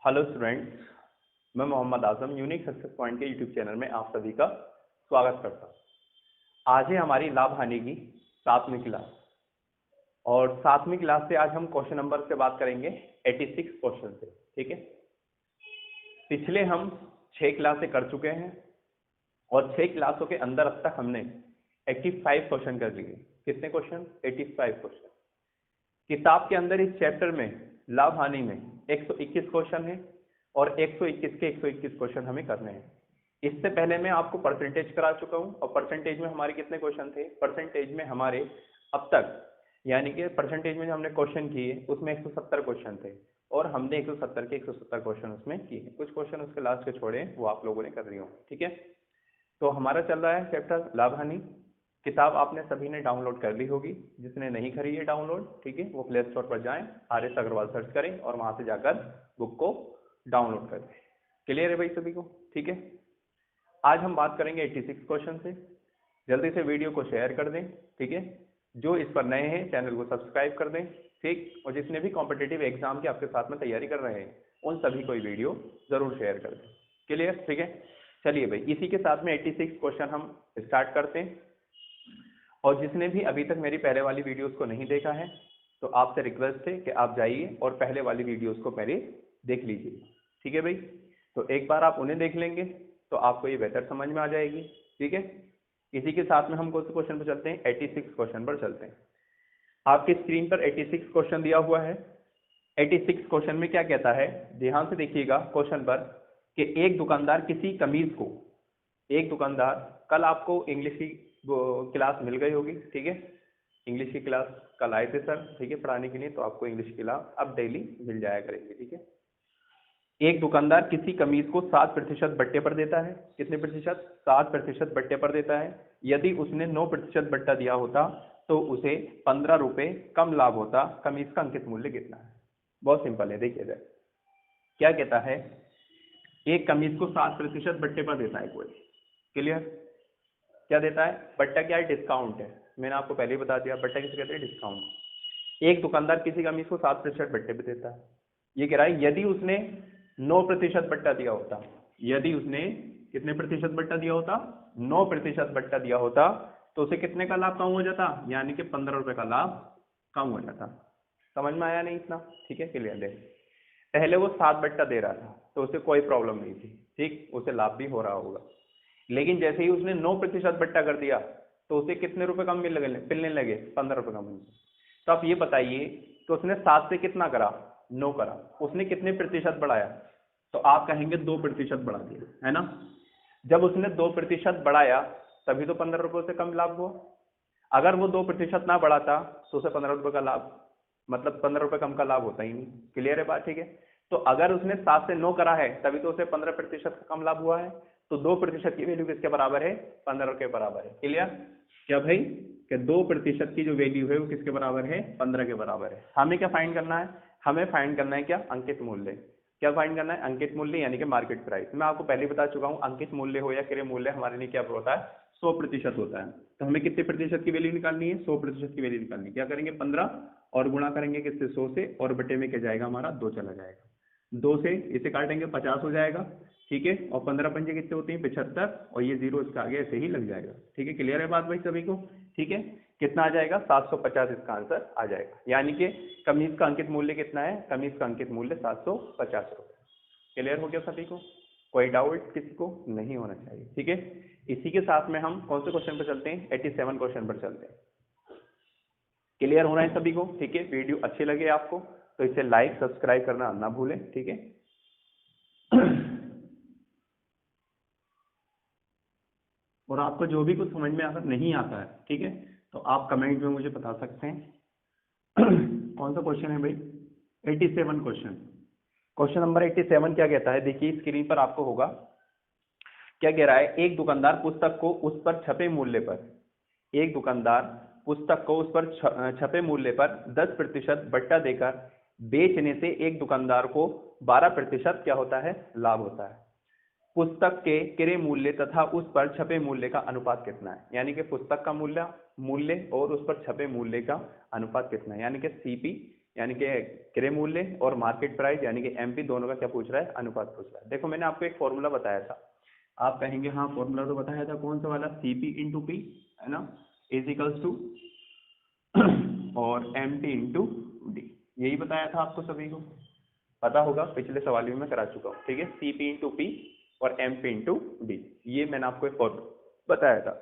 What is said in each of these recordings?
Hello students, मैं Mohammad Azam unique success point के YouTube channel में आप सभी का स्वागत करता हूं। आज है हमारी लाभ हानि की 7वीं क्लास और 7वीं क्लास से आज हम क्वेश्चन नंबर से बात करेंगे 86 क्वेश्चन से। ठीक है, पिछले हम 6 क्लासें कर चुके हैं और 6 क्लासों के अंदर अब तक हमने 85 क्वेश्चन कर लिए। कितने क्वेश्चन? 85 क्वेश्चन। किताब के अंदर इस चैप्टर में लाभ हानि में 121 क्वेश्चन है और 121 के 121 क्वेश्चन हमें करने हैं। इससे पहले मैं आपको परसेंटेज करा चुका हूं और परसेंटेज में हमारे कितने क्वेश्चन थे? परसेंटेज में हमारे अब तक यानी कि परसेंटेज में जो हमने क्वेश्चन किए उसमें 170 क्वेश्चन थे और हमने 170 के 170 क्वेश्चन उसमें किए। कुछ क्वेश्चन उसके लास्ट के छोड़े, वो आप लोगों ने कर रही हो। ठीक है, तो हमारा चल रहा है चैप्टर लाभ हानि। किताब आपने सभी ने डाउनलोड कर ली होगी, जिसने नहीं करी है डाउनलोड, ठीक है, वो प्ले स्टोर पर जाएं, आर.एस. अग्रवाल सर्च करें और वहां से जाकर बुक को डाउनलोड करें। क्लियर है भाई सभी को? ठीक है, आज हम बात करेंगे 86 क्वेश्चन से। जल्दी से वीडियो को शेयर कर दें, ठीक है। जो इस पर नए हैं चैनल को सब्सक्राइब कर दें, ठीक। और जिसने भी कॉम्पिटिटिव एग्जाम की आपके साथ में तैयारी कर रहे हैं उन सभी को ये वीडियो जरूर शेयर कर दें। क्लियर? ठीक है, चलिए भाई, इसी के साथ में 86 क्वेश्चन हम स्टार्ट करते हैं। और जिसने भी अभी तक मेरी पहले वाली वीडियोस को नहीं देखा है तो आपसे रिक्वेस्ट है कि आप जाइए और पहले वाली वीडियोस को पहले देख लीजिए। ठीक है भाई, तो एक बार आप उन्हें देख लेंगे तो आपको ये बेहतर समझ में आ जाएगी। ठीक है, इसी के साथ में हम कौन से क्वेश्चन पर चलते हैं? 86 क्वेश्चन पर चलते हैं। आपकी स्क्रीन पर 86 क्वेश्चन दिया हुआ है। 86 क्वेश्चन में क्या कहता है, ध्यान से देखिएगा क्वेश्चन पर, कि एक दुकानदार किसी कमीज को, एक दुकानदार, कल आपको इंग्लिश की क्लास मिल गई होगी, ठीक है, इंग्लिश की क्लास कल आए थे सर, ठीक है, पढ़ाने के लिए, तो आपको इंग्लिश की क्लास अब डेली मिल जाया करेगी। ठीक है, एक दुकानदार किसी कमीज को 7% बट्टे पर देता है। कितने प्रतिशत? 7% बट्टे पर देता है। यदि उसने 9% बट्टा दिया होता तो उसे 15 रुपए कम लाभ होता। कमीज का अंकित मूल्य कितना है? बहुत सिंपल है, देखिए जाए क्या कहता है। एक कमीज को 7% बट्टे पर देता है कोई। क्लियर? क्या देता है? बट्टा क्या है? डिस्काउंट है। मैंने आपको पहले ही बता दिया, बट्टा किसे कहते हैं? डिस्काउंट। एक दुकानदार किसी कमीज को 7% बट्टे पे देता है। ये कह रहा है यदि उसने 9% बट्टा दिया होता, यदि उसने कितने प्रतिशत बट्टा दिया होता? 9% बट्टा दिया होता तो उसे कितने का लाभ कम हो जाता? यानी कि 15 रुपए का लाभ कम हो जाता। समझ में आया नहीं इतना? ठीक है, क्लियर है। पहले वो 7 बट्टा दे रहा था तो उसे कोई प्रॉब्लम नहीं थी, ठीक, उसे लाभ भी हो रहा होगा। लेकिन जैसे ही उसने 9% बट्टा कर दिया तो उसे कितने रुपए कम मिलने लगे? 15 रुपए कम मिलने। तो आप ये बताइए, तो उसने 7 से कितना करा? 9 करा। उसने कितने प्रतिशत बढ़ाया? तो आप कहेंगे 2% बढ़ा दिया, है ना। जब उसने 2% बढ़ाया तभी तो 15 रुपए से कम लाभ हुआ। अगर वो 2% ना बढ़ाता तो उसे 15 रुपए का लाभ, मतलब 15 रुपए कम का लाभ होता ही नहीं। क्लियर है बात? ठीक है, तो अगर उसने 7 से 9 करा है तभी तो उसे 15% का कम लाभ हुआ है। तो 2% की वैल्यू किसके बराबर है? 15 के बराबर है। क्लियर? क्या भाई, कि 2% की जो वैल्यू है वो किसके बराबर है? 15 के बराबर है। हमें क्या फाइंड करना है? हमें फाइंड करना है क्या? अंकित मूल्य। क्या फाइंड करना है? अंकित मूल्य यानी कि मार्केट प्राइस। मैं आपको पहले बता चुका हूं, अंकित मूल्य हो या क्रय मूल्य हमारे लिए क्या होता है? 100% होता है। तो हमें कितने प्रतिशत की वैल्यू निकालनी है? 100% की वैल्यू निकालनी है। क्या करेंगे? 15 और गुणा करेंगे किससे? 100 से, और बटे में क्या जाएगा हमारा? 2 चला जाएगा। 2 से इसे काटेंगे 50 हो जाएगा, ठीक है, और 15 पंजे कितने होते हैं? 75, और ये 0 इसका आगे ऐसे ही लग जाएगा। ठीक है, क्लियर है बात भाई सभी को? ठीक है, कितना आ जाएगा? 750 इसका आंसर आ जाएगा। यानी कि कमीज का अंकित मूल्य कितना है? कमीज का अंकित मूल्य 750 रुपए। क्लियर हो गया सभी को? कोई डाउट किसी को नहीं होना चाहिए। ठीक है, इसी के साथ में हम कौन से क्वेश्चन पर चलते हैं? 87 क्वेश्चन पर चलते हैं। क्लियर होना है सभी को? ठीक है, वीडियो अच्छी लगे आपको तो इसे लाइक सब्सक्राइब करना ना भूलें। ठीक है, और आपको जो भी कुछ समझ में अगर नहीं आता है, ठीक है, तो आप कमेंट में मुझे बता सकते हैं। कौन सा क्वेश्चन है भाई? 87 क्वेश्चन। क्वेश्चन नंबर 87 क्या कहता है? देखिए स्क्रीन पर आपको होगा। क्या कह रहा है? एक दुकानदार पुस्तक को उस पर छपे मूल्य पर, एक दुकानदार पुस्तक को उस पर छपे मूल्य पर 10% बट्टा देकर बेचने से एक दुकानदार को 12% क्या होता है? लाभ होता है। पुस्तक के क्रय मूल्य तथा उस पर छपे मूल्य का अनुपात कितना है? यानी कि पुस्तक का मूल्य और उस पर छपे मूल्य का अनुपात कितना है? यानी कि सीपी यानी कि क्रय मूल्य और मार्केट प्राइस यानी कि एमपी दोनों का क्या पूछ रहा है, अनुपात पूछ रहा है। देखो मैंने आपको एक फॉर्मूला बताया था, आप कहेंगे हाँ फॉर्मूला तो बताया था, कौन सा वाला, सीपी इंटू पी है ना, इज इक्वल्स टू और एम टी इंटू डी, यही बताया था आपको सभी को, पता होगा पिछले सवाल में मैं करा चुका हूँ, ठीक है। सीपी इंटू पी और एम पी इंटू डी, ये मैंने आपको एक फॉर्मूला बताया था।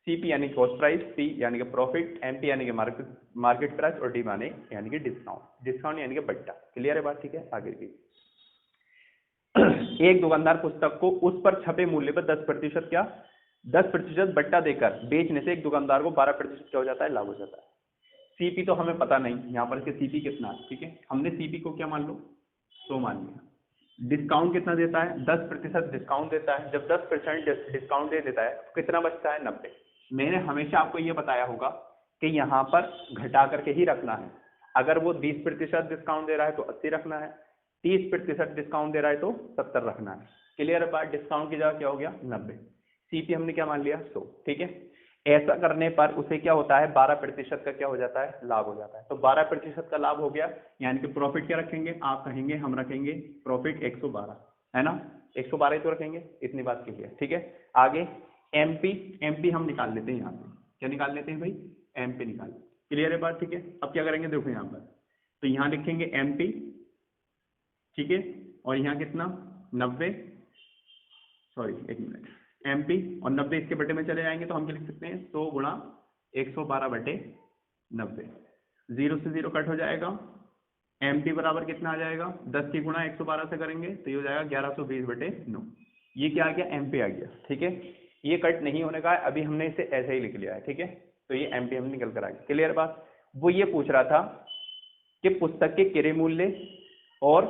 सीपी यानी कॉस्ट प्राइस, पी यानी कि प्रॉफिट, एमपी यानी कि मार्केट प्राइस और डी माने यानी कि डिस्काउंट, डिस्काउंट यानी कि बट्टा। क्लियर है बात, ठीक है। आगे की एक दुकानदार पुस्तक को उस पर छपे मूल्य पर 10% क्या, 10% बट्टा देकर बेचने से एक दुकानदार को 12% क्या हो जाता है, लाभ हो जाता है। सीपी तो हमें पता नहीं, यहाँ पर सीपी कितना है, ठीक है, हमने सीपी को क्या मान लो 100 मान लिया। डिस्काउंट कितना देता है, 10% डिस्काउंट देता है। जब 10% डिस्काउंट दे देता है तो कितना बचता है, 90। मैंने हमेशा आपको ये बताया होगा कि यहाँ पर घटा करके ही रखना है। अगर वो 20% डिस्काउंट दे रहा है तो 80 रखना है, 30% डिस्काउंट दे रहा है तो 70 रखना है। क्लियर है बात, डिस्काउंट की जगह क्या हो गया 90, सीपी हमने क्या मान लिया 100, ठीक है। ऐसा करने पर उसे क्या होता है, 12% का क्या हो जाता है, लाभ हो जाता है। तो 12% का लाभ हो गया, यानी कि प्रॉफिट क्या रखेंगे, आप कहेंगे हम रखेंगे प्रॉफिट 112, है ना, 112 ही तो रखेंगे, इतनी बात क्लियर, ठीक है। आगे एमपी, एमपी हम निकाल लेते हैं, यहाँ पे क्या निकाल लेते हैं भाई, एमपी निकाल, क्लियर है बात, ठीक है। अब क्या करेंगे देखो यहाँ पर, तो यहाँ लिखेंगे एमपी, ठीक है, और यहाँ कितना 90, सॉरी एक मिनट, एमपी और 90 इसके बटे में चले जाएंगे तो हम क्या लिख सकते हैं, 100 गुणा 112 बटे 90, 0 से 0 कट हो जाएगा। एमपी बराबर कितना आ जाएगा, 10 की गुणा 112 से करेंगे तो ये हो जाएगा 1120 बटे 9, ये क्या आ गया, एमपी आ गया, ठीक है। ये कट नहीं होने का है, अभी हमने इसे ऐसे ही लिख लिया है, ठीक है। तो ये एमपी हम निकल कर आ गया, क्लियर बात। वो ये पूछ रहा था कि पुस्तक के क्रय मूल्य और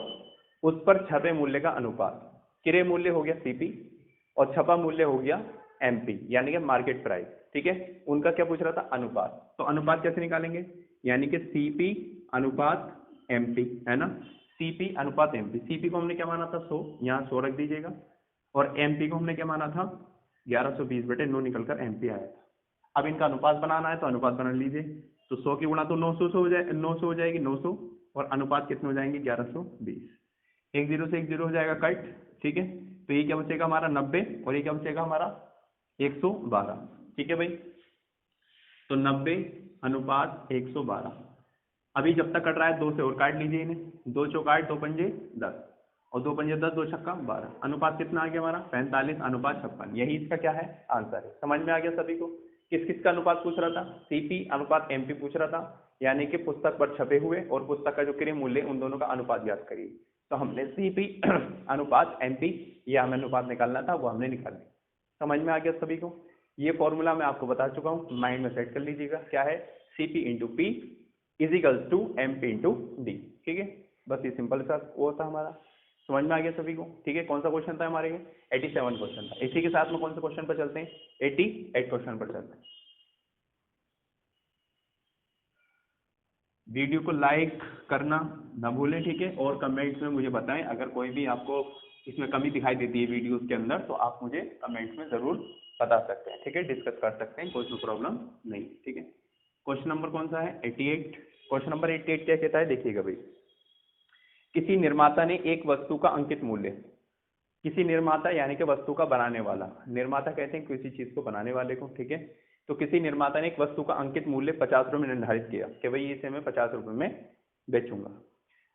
उस पर छपे मूल्य का अनुपात, क्रय मूल्य हो गया सीपी और छपा मूल्य हो गया एमपी यानी कि मार्केट प्राइस, ठीक है। उनका क्या पूछ रहा था, अनुपात। तो अनुपात कैसे निकालेंगे, यानी कि सीपी अनुपात एमपी, है ना, सीपी अनुपात एमपी। सीपी को हमने क्या माना था 100, यहाँ 100 रख दीजिएगा, और एमपी को हमने क्या माना था 1120 बटे 9 निकलकर एमपी आया था। अब इनका अनुपात बनाना है तो अनुपात बना लीजिए, तो 100 की गुणा तो 900 से हो जाए, 900 हो जाएगी 900, और अनुपात कितने हो जाएंगे 1120, एक जीरो से एक जीरो हो जाएगा कट, ठीक है। तो ये क्या बचेगा हमारा 90 और ये क्या बचेगा हमारा 112, ठीक है भाई। तो 90 अनुपात 112, अभी जब तक कट रहा है 2 से और काट लीजिए इन्हें, 2 चौकाट 2 पंजे 10 और 2 पंजे 10, 2 छक्का 12, अनुपात कितना आ गया हमारा 45 अनुपात 56, यही इसका क्या है आंसर है। समझ में आ गया सभी को, किस किस का अनुपात पूछ रहा था, सीपी अनुपात एमपी पूछ रहा था, यानी कि पुस्तक पर छपे हुए और पुस्तक का जो क्रय मूल्य उन दोनों का अनुपात ज्ञात करिए। तो हमने सीपी अनुपात एमपी, ये हमें अनुपात निकालना था, वो हमने निकाल लिया। समझ में आ गया सभी को, ये फॉर्मूला मैं आपको बता चुका हूँ, माइंड में सेट कर लीजिएगा, क्या है CP into P equals to MP into D, ठीक है। बस ये सिंपल सा वो था हमारा, समझ में आ गया सभी को, ठीक है। कौन सा क्वेश्चन था हमारे, 87 क्वेश्चन था। इसी के साथ में कौन से क्वेश्चन पर चलते हैं, 88 क्वेश्चन पर चलते हैं। वीडियो को लाइक करना ना भूलें, ठीक है, और कमेंट्स में मुझे बताएं अगर कोई भी आपको इसमें कमी दिखाई देती है वीडियोस के अंदर, तो आप मुझे कमेंट्स में जरूर बता सकते हैं, ठीक है, डिस्कस कर सकते हैं, कोई प्रॉब्लम नहीं, ठीक है। क्वेश्चन नंबर कौन सा है 88, क्वेश्चन नंबर 88 क्या कहता है, देखिएगा भाई। किसी निर्माता ने एक वस्तु का अंकित मूल्य, किसी निर्माता यानी कि वस्तु का बनाने वाला, निर्माता कहते हैं किसी चीज को बनाने वाले को, ठीक है। तो किसी निर्माता ने एक वस्तु का अंकित मूल्य 50 रुपये निर्धारित किया कि भाई इसे मैं 50 रुपये में बेचूंगा,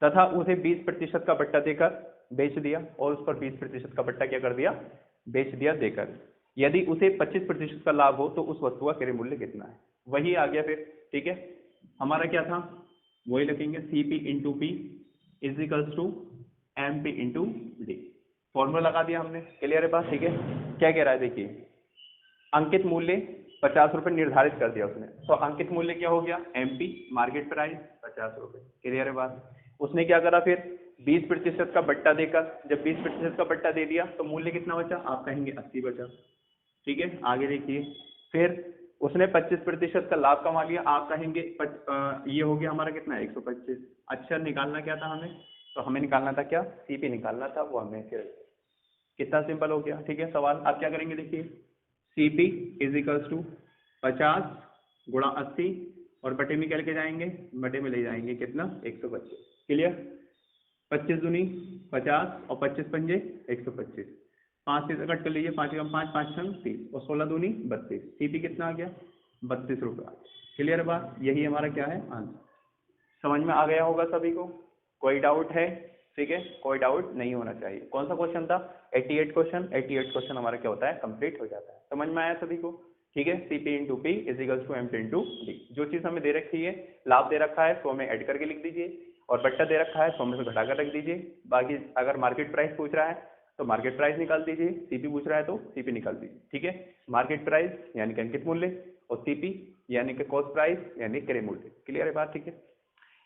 तथा उसे 20% का बट्टा देकर बेच दिया, और उस पर 20% का बट्टा क्या कर दिया, बेच दिया देकर। यदि उसे 25% का लाभ हो तो उस वस्तु का क्रय मूल्य कितना है, वही आ गया फिर, ठीक है। हमारा क्या था, वही लिखेंगे CP into P is equals to MP पी इंटू डी, फॉर्मूला लगा दिया हमने, क्लियर है बात, ठीक है। क्या कह रहा है देखिए, अंकित मूल्य 50 रुपये निर्धारित कर दिया उसने, तो अंकित मूल्य क्या हो गया एमपी मार्केट प्राइस 50 रुपये, क्लियर है बात। उसने क्या करा फिर 20% का बट्टा देकर, जब 20% का बट्टा दे दिया तो मूल्य कितना बचा, आप कहेंगे 80 बचा, ठीक है। आगे देखिए, फिर उसने 25% का लाभ कमा लिया, आप कहेंगे ये हो गया हमारा कितना 125। अच्छा निकालना क्या था हमें, तो हमें निकालना था क्या, सीपी निकालना था, वो हमें फिर कितना सिंपल हो गया, ठीक है। सवाल आप क्या करेंगे देखिए, सीपी इज इक्वल्स टू 50 गुणा 80 और बटे में क्या लेके जाएंगे, बटे में ले जाएंगे कितना 125। क्लियर, 25 दूनी 50 और 25 पंजे 125। 5 से कट कर लीजिए, 5 कम 5 5 छंग 30 और 16 दूनी 32। सीपी कितना आ गया 32 रुपये। क्लियर है बात, यही हमारा क्या है आंसर। समझ में आ गया होगा सभी को, कोई डाउट है? ठीक है, कोई डाउट नहीं होना चाहिए। कौन सा क्वेश्चन था 88 क्वेश्चन। 88 क्वेश्चन हमारा क्या होता है कंप्लीट हो जाता है। समझ में आया सभी को? ठीक है, CP into P is equals to MP into D. जो चीज हमें दे रखी है, लाभ दे रखा है, सो में ऐड करके लिख दीजिए और बट्टा दे रखा है, सो में से घटाकर रख दीजिए। बाकी अगर मार्केट प्राइस पूछ रहा है तो मार्केट प्राइस निकाल दीजिए, सीपी पूछ रहा है तो सीपी निकाल दीजिए। ठीक है, मार्केट प्राइस यानी कि अंकित मूल्य और सीपी यानी कि कॉस्ट प्राइस यानी क्रय मूल्य। क्लियर है बात? ठीक है,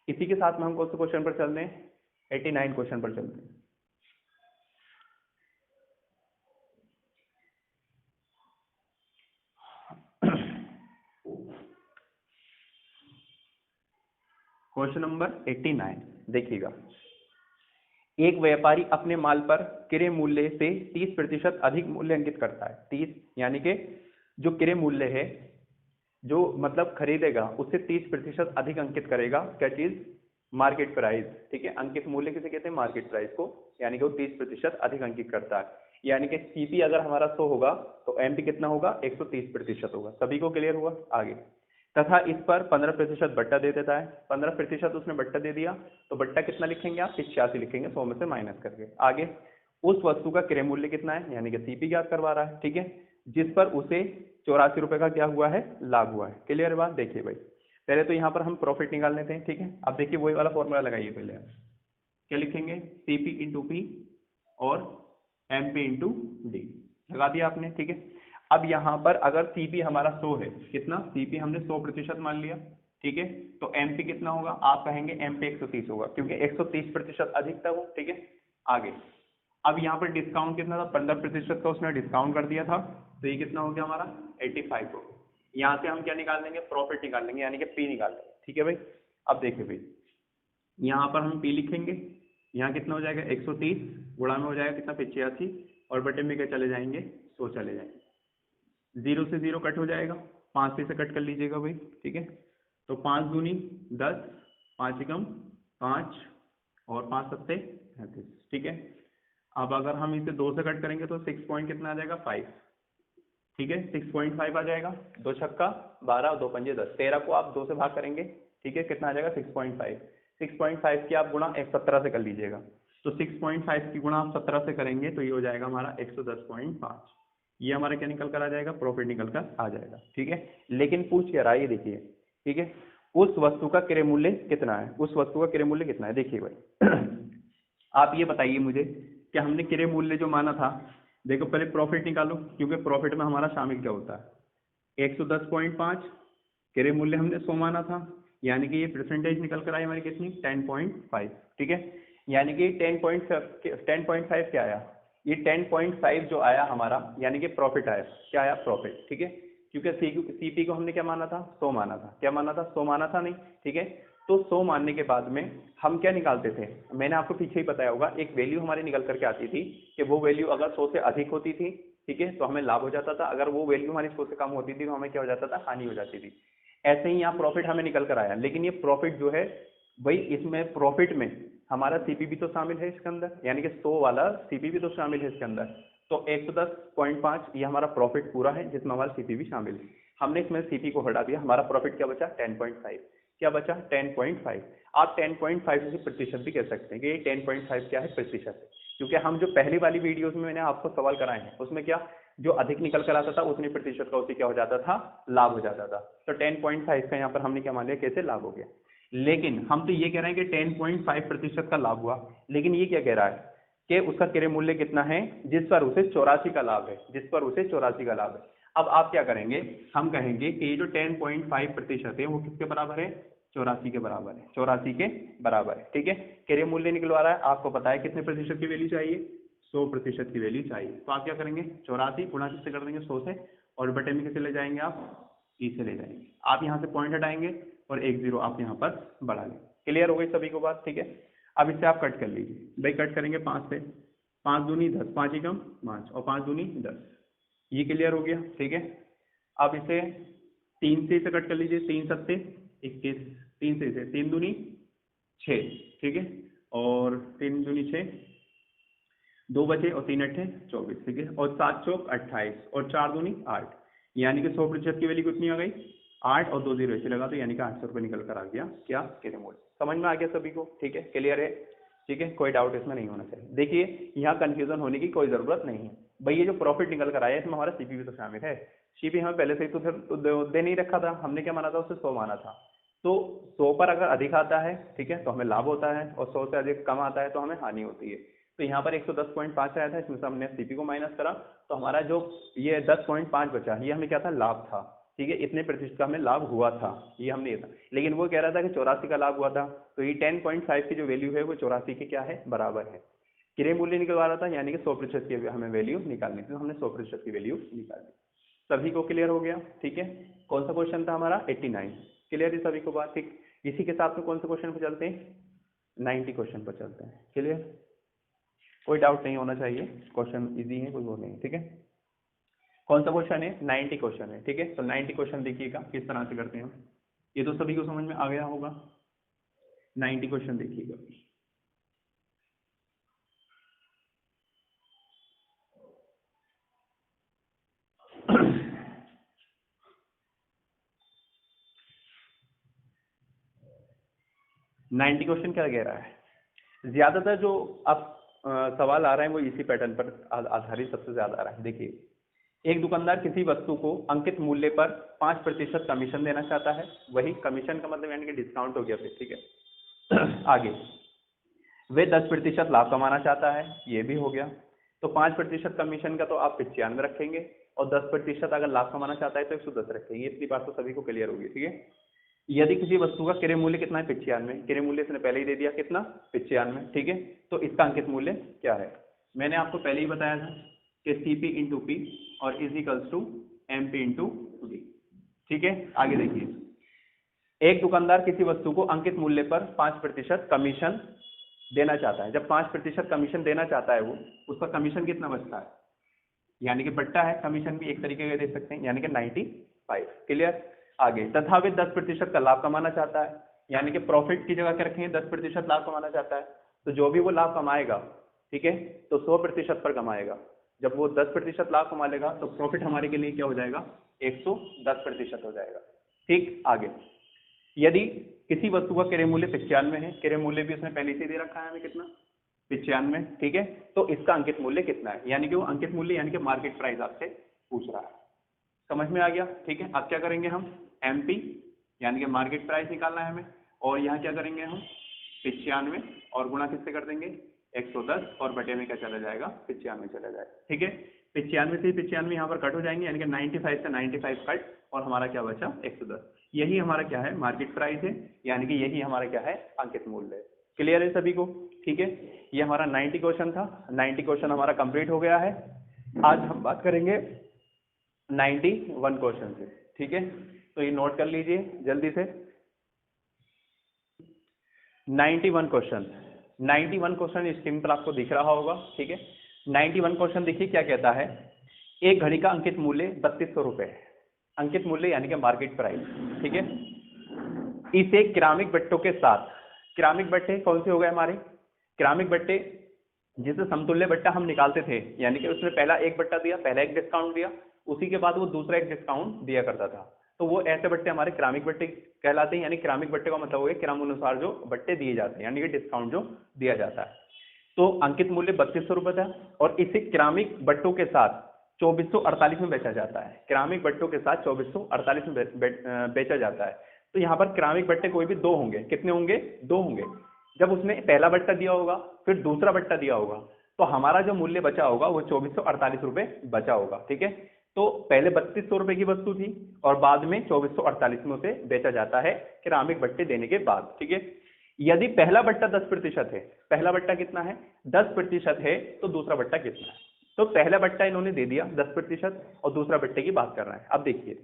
इसी के साथ में हम कौन से क्वेश्चन पर चल रहे हैं 89 क्वेश्चन पर चलते हैं। क्वेश्चन नंबर 89 देखिएगा। एक व्यापारी अपने माल पर क्रय मूल्य से 30% अधिक मूल्य अंकित करता है। 30 यानी कि जो क्रय मूल्य है, जो मतलब खरीदेगा उससे 30% अधिक अंकित करेगा। क्या चीज? Market price. ठीक है, अंकित मूल्य किसे कहते हैं? मार्केट प्राइस को। यानी कि वो 30% अधिक अंकित करता है। यानी कि सीपी अगर हमारा 100 होगा तो एमपी कितना होगा 130% होगा। सभी को क्लियर हुआ? आगे, तथा इस पर 15% बट्टा दे देता है। 15% उसने बट्टा दे दिया तो बट्टा कितना लिखेंगे आप? 86 लिखेंगे 100 में से माइनस करके। आगे, उस वस्तु का क्रय मूल्य कितना है यानी कि सीपी ज्ञात करवा रहा है। ठीक है, जिस पर उसे 84 रुपए का क्या हुआ है? लाभ हुआ है। क्लियर बात? देखिए भाई, पहले तो यहाँ पर हम प्रॉफिट निकाल लेते हैं। ठीक है, अब देखिए वही वाला फॉर्मूला लगाइए। पहले क्या लिखेंगे? सीपी इंटू पी और एमपी इंटू डी लगा दिया आपने। ठीक है, अब यहाँ पर अगर सीपी हमारा 100 है, कितना? सीपी हमने 100% मान लिया। ठीक है, तो एमपी कितना होगा? आप कहेंगे एमपी 130 होगा क्योंकि 130% अधिक था वो। ठीक है, आगे, अब यहाँ पर डिस्काउंट कितना था? 15% का उसने डिस्काउंट कर दिया था, तो ये कितना हो गया हमारा 85 हो। यहाँ से हम क्या निकाल लेंगे? प्रॉफिट निकाल लेंगे यानी कि पी निकाल लेंगे। ठीक है भाई, अब देखिए भाई, यहाँ पर हम पी लिखेंगे। यहाँ कितना हो जाएगा 130 गुणा में हो जाएगा कितना 85 और बटे में क्या चले जाएंगे 100 चले जाएंगे। 0 से 0 कट हो जाएगा, 5 से कट कर लीजिएगा भाई। ठीक है, तो 5 दूनी 10, 5 एकम 5 और 5 सत्ते 35। ठीक है, अब अगर हम इसे 2 से कट करेंगे तो 6 पॉइंट कितना आ जाएगा 5। ठीक है, 6.5 आ जाएगा। 2 छक्का 12 और 2 पंजे 10, 13 को आप 2 से भाग करेंगे। ठीक है, कितना आ जाएगा 6.5। 6.5 की आप गुणा 17 से कर लीजिएगा, तो 6.5 की गुणा आप 17 से करेंगे तो ये हो जाएगा हमारा 110.5। ये हमारा क्या निकल कर आ जाएगा? प्रॉफिट निकल कर आ जाएगा। ठीक है, लेकिन पूछ क्या रहा है ये देखिए। ठीक है, उस वस्तु का क्रय मूल्य कितना है? उस वस्तु का क्रय मूल्य कितना है? देखिए भाई आप ये बताइए मुझे कि हमने क्रय मूल्य जो माना था, देखो पहले प्रॉफिट निकालो क्योंकि प्रॉफिट में हमारा शामिल क्या होता है 110.5। क्रय मूल्य हमने 100 माना था, यानी कि ये परसेंटेज निकल कर आई हमारी कितनी 10.5। ठीक है, यानी कि 10.5 क्या आया? ये 10.5 जो आया हमारा यानी कि प्रॉफिट आया। क्या आया? प्रॉफिट। ठीक है, क्योंकि सीपी को हमने क्या माना था 100 माना था। क्या माना था? 100 माना था नहीं। ठीक है, तो 100 मानने के बाद में हम क्या निकालते थे? मैंने आपको पीछे ही बताया होगा, एक वैल्यू हमारी निकल करके आती थी कि वो वैल्यू अगर 100 से अधिक होती थी, ठीक है, तो हमें लाभ हो जाता था। अगर वो वैल्यू हमारी 100 से कम होती थी तो हमें क्या हो जाता था? हानि हो जाती थी। ऐसे ही यहाँ प्रॉफिट हमें निकल कर आया, लेकिन ये प्रॉफिट जो है भाई, इसमें प्रॉफिट में हमारा सीपी भी तो शामिल है इसके अंदर, यानी कि 100 वाला सीपी भी तो शामिल है इसके अंदर। तो 110.5 ये हमारा प्रॉफिट पूरा है जिसमें हमारा सीपी भी शामिल है। हमने इसमें सीपी को हटा दिया, हमारा प्रॉफिट क्या बचा 10.5। क्या बचा 10.5। आप 10.5 से प्रतिशत भी कह सकते हैं कि ये 10.5 क्या है? प्रतिशत है, क्योंकि हम जो पहली वाली वीडियोस में मैंने आपको सवाल कराए हैं उसमें क्या जो अधिक निकल कर आता था उतने प्रतिशत का उसे क्या हो जाता था? लाभ हो जाता था। तो 10.5 का यहाँ पर हमने क्या मान लिया? कैसे लाभ हो गया। लेकिन हम तो ये कह रहे हैं कि 10.5% का लाभ हुआ, लेकिन ये क्या कह रहा है कि उसका क्रय मूल्य कितना है जिस पर उसे 84 का लाभ है, जिस पर उसे 84 का लाभ है। अब आप क्या करेंगे? हम कहेंगे कि ये जो 10.5% है वो किसके बराबर है? 84 के बराबर है। 84 के बराबर है। ठीक है, क्रय मूल्य निकलवा रहा है, आपको पता है कितने प्रतिशत की वैल्यू चाहिए? 100% की वैल्यू चाहिए। तो आप क्या करेंगे? 84 गुणा किससे कर देंगे? 100 से, और बटे में किसे ले जाएंगे आप? ई से ले जाएंगे। आप यहाँ से पॉइंट हटाएंगे और 1 0 आप यहाँ पर बढ़ा लेंगे। क्लियर हो गई सभी को बात? ठीक है, अब इससे आप कट कर लीजिए भाई। कट करेंगे 5 से, 5 दूनी 10, 5 एकम 5 और 5 दूनी 10। ये क्लियर हो गया। ठीक है, अब इसे 3 से कट कर लीजिए, 3 सत्ते 21, 3 से 3 दूनी 6, ठीक है, और 3 दूनी 6, 2 बचे और 3 अट्ठे 24, ठीक है, और 7 चौक 28 और 4 दूनी 8, यानी कि 100% की वैल्यू कितनी आ गई 8 और 2 जीरो ऐसे लगा तो यानी कि 800 रुपये निकल कर आ गया क्या किरे मूल्य। समझ में आ गया सभी को, ठीक है, क्लियर है, ठीक है, कोई डाउट इसमें नहीं होना चाहिए। देखिए यहाँ कंफ्यूजन होने की कोई जरूरत नहीं है भाई, ये जो प्रॉफिट निकल कर आया इसमें हमारा सीपी भी तो शामिल है। सीपी हमें पहले से ही तो दे नहीं रखा था, हमने क्या माना था उसे 100 माना था, तो 100 पर अगर अधिक आता है, ठीक है, तो हमें लाभ होता है, और 100 से अधिक कम आता है तो हमें हानि होती है। तो यहाँ पर 110.5 आया था, इसमें से हमने सीपी को माइनस करा तो हमारा जो ये 10.5 बचा ये हमें क्या था लाभ था, ठीक है, इतने प्रतिशत का हमें लाभ हुआ था, ये हमने ये था। लेकिन वो कह रहा था कि 84 का लाभ हुआ था, तो ये 10.5 की जो वैल्यू है वो 84 के क्या है बराबर है। क्रय मूल्य निकलवा रहा था यानी कि 100% की हमें वैल्यू निकालनी थी, तो हमने 100% की वैल्यू निकाली। सभी को क्लियर हो गया, ठीक है। कौन सा क्वेश्चन था हमारा 89, क्लियर है सभी को बात, ठीक। इसी के साथ में कौन से क्वेश्चन पर चलते हैं 90 क्वेश्चन पर चलते हैं, क्लियर, कोई डाउट नहीं होना चाहिए, क्वेश्चन इजी है, कोई वो नहीं, ठीक है। कौन सा क्वेश्चन है 90 क्वेश्चन है, ठीक है। तो 90 क्वेश्चन देखिएगा किस तरह से करते हैं हम, ये तो सभी को समझ में आ गया होगा। 90 क्वेश्चन देखिएगा, नाइन्टी क्वेश्चन क्या कह रहा है, ज्यादातर जो अब सवाल आ रहे हैं वो इसी पैटर्न पर आधारित सबसे ज्यादा आ रहा है। देखिए, एक दुकानदार किसी वस्तु को अंकित मूल्य पर 5% कमीशन देना चाहता है, वही कमीशन का मतलब यानी कि डिस्काउंट हो गया फिर, ठीक है। आगे वे 10% लाभ कमाना चाहता है, ये भी हो गया, तो 5% कमीशन का तो आप 95 रखेंगे, और 10% अगर लाभ कमाना चाहता है तो 110 रखेंगे, इतनी बात तो सभी को क्लियर होगी, ठीक है। यदि किसी वस्तु का क्रय मूल्य कितना है 95, क्रय मूल्य इसने पहले ही दे दिया कितना 95, ठीक है, तो इसका अंकित मूल्य क्या है, मैंने आपको पहले ही बताया था कि CP इंटू पी और is equals to MP into D, ठीक है। आगे देखिए, एक दुकानदार किसी वस्तु को अंकित मूल्य पर 5% कमीशन देना चाहता है, जब 5% कमीशन देना चाहता है वो, उसका कमीशन कितना बचता है, यानी कि बट्टा है, कमीशन भी एक तरीके का दे सकते हैं, यानी कि 95, क्लियर। आगे तथा वे 10% का लाभ कमाना चाहता है, यानी कि प्रॉफिट की जगह क्या रखेंगे 10% लाभ कमाना चाहता है, तो जो भी वो लाभ कमाएगा, ठीक है, तो 100% पर कमाएगा, जब वो 10% लाभ कमा लेगा तो प्रॉफिट हमारे के लिए क्या हो जाएगा 110% हो जाएगा, ठीक। आगे यदि किसी वस्तु का क्रय मूल्य 95 है, क्रय मूल्य भी उसने पहले से दे रखा है हमें कितना 95, ठीक है, तो इसका अंकित मूल्य कितना है, यानी कि वो अंकित मूल्य यानी कि मार्केट प्राइस आपसे पूछ रहा है, समझ में आ गया, ठीक है। अब क्या करेंगे हम MP यानी कि मार्केट प्राइस निकालना है हमें, और यहाँ क्या करेंगे हम 95 और गुणा किससे कर देंगे 110 और बटे में क्या चला जाएगा 95 चला जाएगा, ठीक है। 95 से 95 यहाँ पर कट हो जाएंगे, यानी कि 95 से 95 कट, और हमारा क्या बचा 110, यही हमारा क्या है मार्केट प्राइस है, यानी कि यही हमारा क्या है अंकित मूल्य है, क्लियर है सभी को, ठीक है। ये हमारा 90 क्वेश्चन था, 90 क्वेश्चन हमारा कंप्लीट हो गया है। आज हम बात करेंगे 91 क्वेश्चन से, ठीक है, तो ये नोट कर लीजिए जल्दी से। 91 क्वेश्चन, 91 क्वेश्चन स्क्रीन पर आपको दिख रहा होगा, ठीक है। 91 क्वेश्चन देखिए क्या कहता है, एक घड़ी का अंकित मूल्य 3200 रुपये है, अंकित मूल्य यानी कि मार्केट प्राइस, ठीक है। इसे केरामिक बट्टों के साथ, केरामिक बट्टे कौन से हो गए हमारे केरामिक बट्टे, जिसे समतुल्य बट्टा हम निकालते थे, यानी कि उसने पहला एक बट्टा दिया, पहला एक डिस्काउंट दिया, उसी के बाद वो दूसरा एक डिस्काउंट दिया करता था, तो वो ऐसे बट्टे हमारे केरामिक बट्टे कहलाते हैं, यानी केरामिक बट्टे का मतलब हो गया क्रम अनुसार जो बट्टे दिए जाते हैं, यानी कि डिस्काउंट जो दिया जाता है। तो अंकित मूल्य 3200 रुपये था, और इसे केरामिक बट्टों के साथ 2448 में बेचा जाता है, केरामिक बट्टों के साथ 2448 में बेचा जाता है। तो यहाँ पर केरामिक बट्टे कोई भी दो होंगे, कितने होंगे दो होंगे, जब उसने पहला बट्टा दिया होगा फिर दूसरा बट्टा दिया होगा, तो हमारा जो मूल्य बचा होगा वो 2448 रुपये बचा होगा, ठीक है। तो पहले 3200 रुपए की वस्तु थी और बाद में 2448 में उसे बेचा जाता है केरामिक बट्टे देने के बाद, ठीक है। यदि पहला बट्टा 10% है, पहला बट्टा कितना है 10% है, तो दूसरा बट्टा कितना है, तो पहला बट्टा इन्होंने दे दिया 10% और दूसरा बट्टे की बात कर रहा है। अब देखिए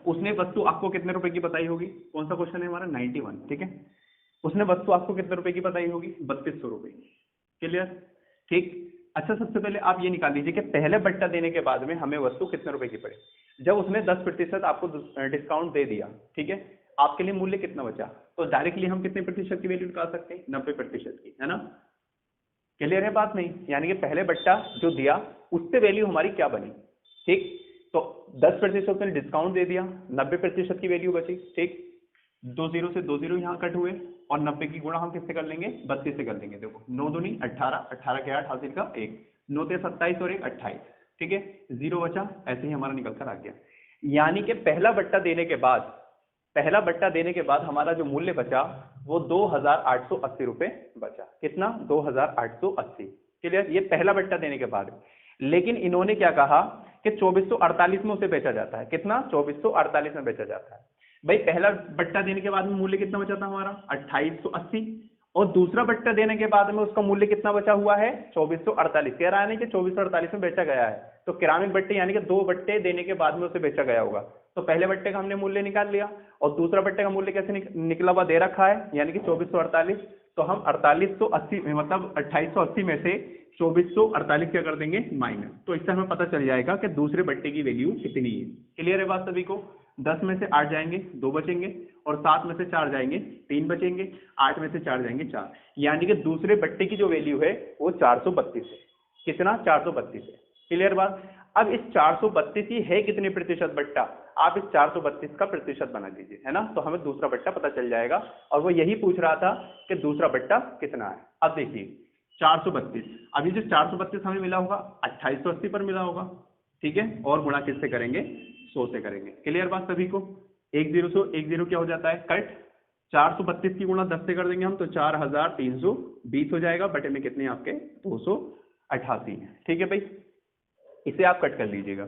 उसने वस्तु आपको कितने रुपए की बताई होगी, कौन सा क्वेश्चन है हमारा 91, ठीक है। उसने वस्तु आपको कितने रुपए की बताई होगी 3200 रुपए की, क्लियर, ठीक। अच्छा सबसे पहले आप ये निकाल लीजिए कि पहले बट्टा देने के बाद में हमें वस्तु कितने रुपए की पड़ी, जब उसने 10% आपको डिस्काउंट दे दिया, ठीक है, आपके लिए मूल्य कितना बचा, तो डायरेक्टली हम कितने प्रतिशत की वैल्यू निकाल सकते हैं, 90% की, है ना। क्लियर है बात नहीं, यानी कि पहले बट्टा जो दिया उससे वैल्यू हमारी क्या बनी, ठीक। तो 10% ने डिस्काउंट दे दिया, 90% की वैल्यू बची, ठीक। 2 0 से 2 0 यहाँ कट हुए और 90 की गुणा हम किससे कर लेंगे, 32 से कर लेंगे। देखो 9 दूनी 18, 18 के 8 हासिल का 1, 9 ते 27 और 1 28, ठीक है, 0 बचा, ऐसे ही हमारा निकल कर आ गया। यानी कि पहला बट्टा देने के बाद हमारा जो मूल्य बचा वो 2880 रुपए बचा। कितना, 2880। क्लियर, ये पहला बट्टा देने के बाद। लेकिन इन्होंने क्या कहा कि 2448 में उसे बेचा जाता है। कितना, 2448 में बेचा जाता है। भाई पहला बट्टा देने के बाद में मूल्य कितना बचा था हमारा, 2880, और दूसरा बट्टा देने के बाद में उसका मूल्य कितना बचा हुआ है, 2448। कह रहा है नहीं कि 2448 में बेचा गया है, तो क्रमिक बट्टे यानी कि 2 बट्टे देने के बाद में उसे बेचा गया होगा। तो पहले बट्टे का हमने मूल्य निकाल लिया, और दूसरा बट्टे का मूल्य कैसे निकला हुआ दे रखा है, यानी कि 2448। तो हम 4880 मतलब 2880 में से 2448 क्या कर देंगे, माइनस। तो इससे हमें पता चल जाएगा कि दूसरे बट्टे की वैल्यू कितनी है। क्लियर है बात सभी को। 10 में से 8 जाएंगे 2 बचेंगे, और 7 में से 4 जाएंगे 3 बचेंगे, 8 में से 4 जाएंगे 4, यानी कि दूसरे बट्टे की जो वैल्यू है वो 432 है। कितना, 432 है। क्लियर बात। अब इस 432 ही है कितने प्रतिशत बट्टा, आप इस 432 का प्रतिशत बना दीजिए, है ना, तो हमें दूसरा बट्टा पता चल जाएगा। और वो यही पूछ रहा था कि दूसरा बट्टा कितना है। अब देखिए 432, अभी जो 432 हमें मिला होगा 2880 पर मिला होगा, ठीक है, और गुणा किससे करेंगे, 100 से करेंगे। क्लियर बात सभी को। 1 0 से 1 0 क्या हो जाता है, कट। 432 की गुणा 10 से कर देंगे हम, तो 4320 हो जाएगा, बटे में कितने आपके 288, ठीक है भाई। इसे आप कट कर लीजिएगा।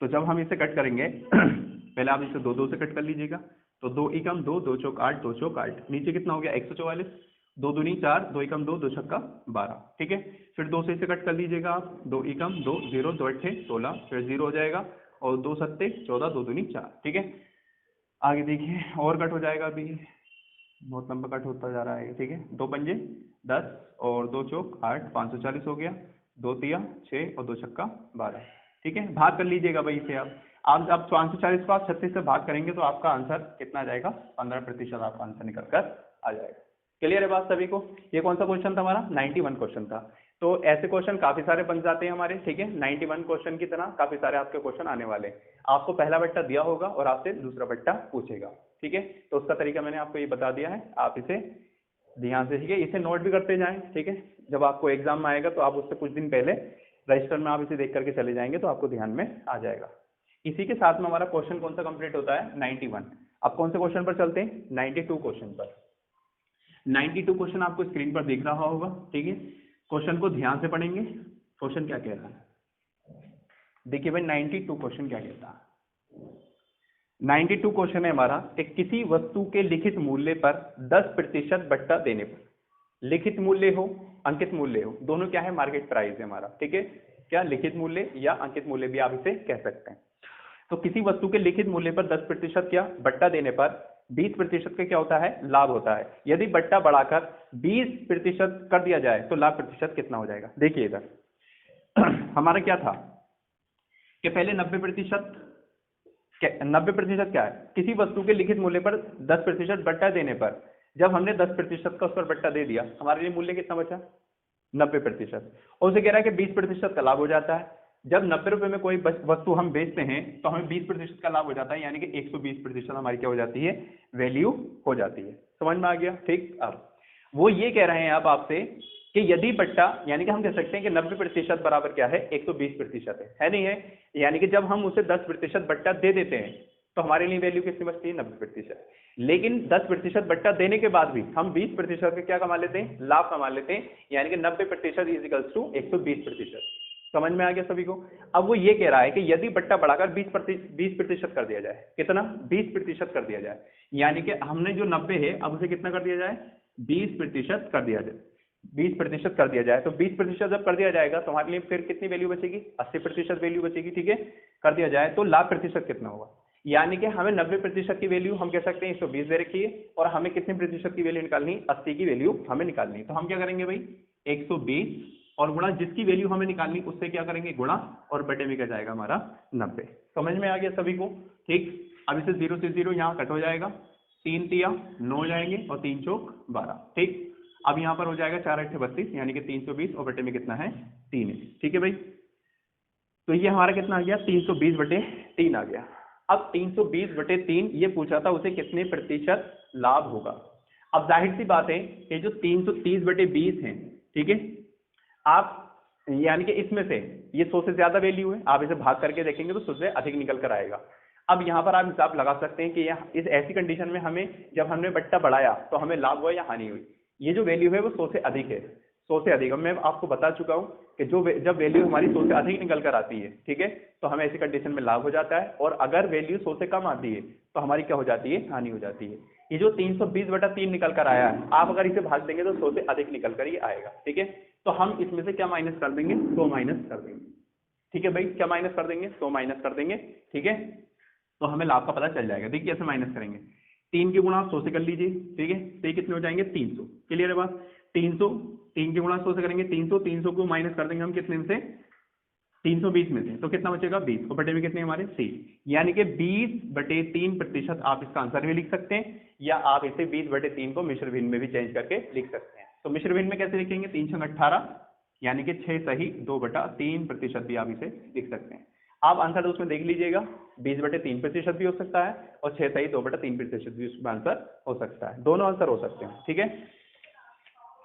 तो जब हम इसे कट करेंगे पहले आप इसे 2 2 से कट कर लीजिएगा, तो 2 एकम 2, 2 चौक 8, 2 चौक 8, नीचे कितना हो गया 144, 2 दूनी 4, 2 एकम 2, 2 छक्का 12, ठीक है। फिर 2 से इसे कट कर लीजिएगा आप, 2 एकम 2, 0, 2 अट्ठे 16, फिर 0 हो जाएगा, और 2 सत्ते 14, 2 दूनी 4, ठीक है। आगे देखिए और कट हो जाएगा, अभी बहुत लंबा कट होता जा रहा है, ठीक है। 2 पंजे 10 और 2 चौक 8, 540 हो गया, 2 तिया 6 और 2 छक्का 12, ठीक है। भाग कर लीजिएगा भाई इसे आप जब 540 को आप 36 से भाग करेंगे तो आपका आंसर कितना आ जाएगा, 15% आपका आंसर निकल कर आ जाएगा। क्लियर है बात सभी को। ये कौन सा क्वेश्चन था हमारा, 91 क्वेश्चन था। तो ऐसे क्वेश्चन काफी सारे बन जाते हैं हमारे, ठीक है। 91 क्वेश्चन की तरह काफी सारे आपके क्वेश्चन आने वाले। आपको पहला बट्टा दिया होगा और आपसे दूसरा बट्टा पूछेगा, ठीक है। तो उसका तरीका मैंने आपको ये बता दिया है, आप इसे ध्यान से, ठीक है, इसे नोट भी करते जाएं, ठीक है। जब आपको एग्जाम में आएगा तो आप उससे कुछ दिन पहले रजिस्टर में आप इसे देख करके चले जाएंगे तो आपको ध्यान में आ जाएगा। इसी के साथ में हमारा क्वेश्चन कौन सा कंप्लीट होता है, 91। अब कौन से क्वेश्चन पर चलते हैं, 92 क्वेश्चन पर। 92 क्वेश्चन आपको स्क्रीन पर दिख रहा होगा, ठीक है। क्वेश्चन को ध्यान से पढ़ेंगे, क्वेश्चन क्या कह रहा है। देखिए भाई 92 क्वेश्चन क्या कहता है। 92 क्वेश्चन है हमारा कि किसी वस्तु के लिखित मूल्य पर 10% बट्टा देने पर, लिखित मूल्य हो अंकित मूल्य हो, दोनों क्या है, मार्केट प्राइस है हमारा, ठीक है। क्या, लिखित मूल्य या अंकित मूल्य भी आप इसे कह सकते हैं। तो किसी वस्तु के लिखित मूल्य पर 10% क्या बट्टा देने पर 20% का क्या होता है, लाभ होता है। यदि बट्टा बढ़ाकर 20% कर दिया जाए तो लाभ प्रतिशत कितना हो जाएगा। देखिए इधर हमारा क्या था कि पहले 90% क्या है, किसी वस्तु के लिखित मूल्य पर 10% बट्टा देने पर, जब हमने 10% का उस पर बट्टा दे दिया, हमारे लिए मूल्य कितना बचा, 90%। और उसे कह रहा है कि 20% का लाभ हो जाता है। जब 90 रुपए में कोई वस्तु हम बेचते हैं तो हमें 20% का लाभ हो जाता है, यानी कि 120% हमारी क्या हो जाती है, वैल्यू हो जाती है। समझ में आ गया, ठीक। अब वो ये कह रहे हैं अब आपसे कि यदि बट्टा, यानी कि हम कह सकते हैं कि 90% बराबर क्या है, 120% है नहीं है। यानी कि जब हम उसे 10% बट्टा दे देते हैं तो हमारे लिए वैल्यू कितनी बचती है, 90%। लेकिन 10% बट्टा देने के बाद भी हम 20% का क्या कमा लेते हैं, लाभ कमा लेते हैं, यानी कि 90% इज इक्वल्स टू 120%। समझ में आ गया सभी को। अब वो ये कह रहा है कि यदि बट्टा बढ़ाकर 20% कर दिया जाए, कितना, 20% कर दिया जाए, यानी कि हमने जो 90 है अब उसे कितना कर दिया जाए, 20% कर दिया जाए, 20% कर दिया जाए। तो 20% जब कर दिया जाएगा तो हमारे लिए फिर कितनी वैल्यू बचेगी, 80% वैल्यू बचेगी, ठीक है। कर दिया जाए तो लाभ प्रतिशत कितना होगा, यानी कि हमें 90% की वैल्यू हम कह सकते हैं 120 दे रखी है, और हमें कितने प्रतिशत की वैल्यू निकालनी, 80 की वैल्यू हमें निकालनी। तो हम क्या करेंगे भाई, 120 और गुणा जिसकी वैल्यू हमें निकालनी उससे क्या करेंगे, गुणा, और बटे में क्या जाएगा हमारा 90। समझ में आ गया सभी को, ठीक। अब इसे 0 से 0 यहाँ कट हो जाएगा, 3 तिया 9 हो जाएंगे और 3 चौक 12। ठीक, अब यहाँ पर हो जाएगा 4 8 32 यानी कि 320 और बटे में कितना है 3 है। ठीक है भाई, तो ये हमारा कितना आ गया 320 बटे 3 आ गया। अब 320 बटे 3 ये पूछा था उसे कितने प्रतिशत लाभ होगा। अब जाहिर सी बात है कि जो 330 बटे 20 है, ठीक है, आप यानी कि इसमें से ये 100 से ज्यादा वैल्यू है, आप इसे भाग करके देखेंगे तो 100 से अधिक निकल कर आएगा। अब यहाँ पर आप हिसाब लगा सकते हैं कि इस ऐसी कंडीशन में हमें जब हमने बट्टा बढ़ाया तो हमें लाभ हुआ या हानि हुई। ये जो वैल्यू है वो 100 से अधिक है, 100 से अधिक। अब मैं आपको बता चुका हूँ कि जब वैल्यू हमारी 100 से अधिक निकल कर आती है, ठीक है, तो हमें ऐसी कंडीशन में लाभ हो जाता है, और अगर वैल्यू 100 से कम आती है तो हमारी क्या हो जाती है, हानि हो जाती है। ये जो 320 बटा 3 निकल कर आया है, आप अगर इसे भाग देंगे तो 100 से अधिक निकल कर ही आएगा। ठीक है, तो हम इसमें से क्या माइनस कर देंगे, 100 माइनस कर देंगे। ठीक है भाई, क्या माइनस कर देंगे, 100 माइनस कर देंगे। ठीक है, तो हमें लाभ का पता चल जाएगा। देखिए ऐसे माइनस करेंगे, 3 के गुणा 100 से कर लीजिए। ठीक है, तो ये कितने हो जाएंगे 300। क्लियर है बात, 300, 3 के गुणा 100 से करेंगे 300, 300 को माइनस कर देंगे हम कितने में से, 320 में से, तो कितना बचेगा 20, और बटे में कितने हमारे 3, यानी कि 20 बटे 3 प्रतिशत आप इसका आंसर भी लिख सकते हैं, या आप इसे 20 बटे 3 को मिश्र भिन्न में भी चेंज करके लिख सकते हैं। तो मिश्र भिन्न में कैसे लिखेंगे, 3 छंग 18 यानी कि 6 सही 2/3 प्रतिशत भी आप इसे लिख सकते हैं। आप आंसर उसमें देख लीजिएगा, 20 बटे 3 प्रतिशत भी हो सकता है और 6 सही 2/3 प्रतिशत भी उसमें आंसर हो सकता है, दोनों आंसर हो सकते हैं। ठीक है,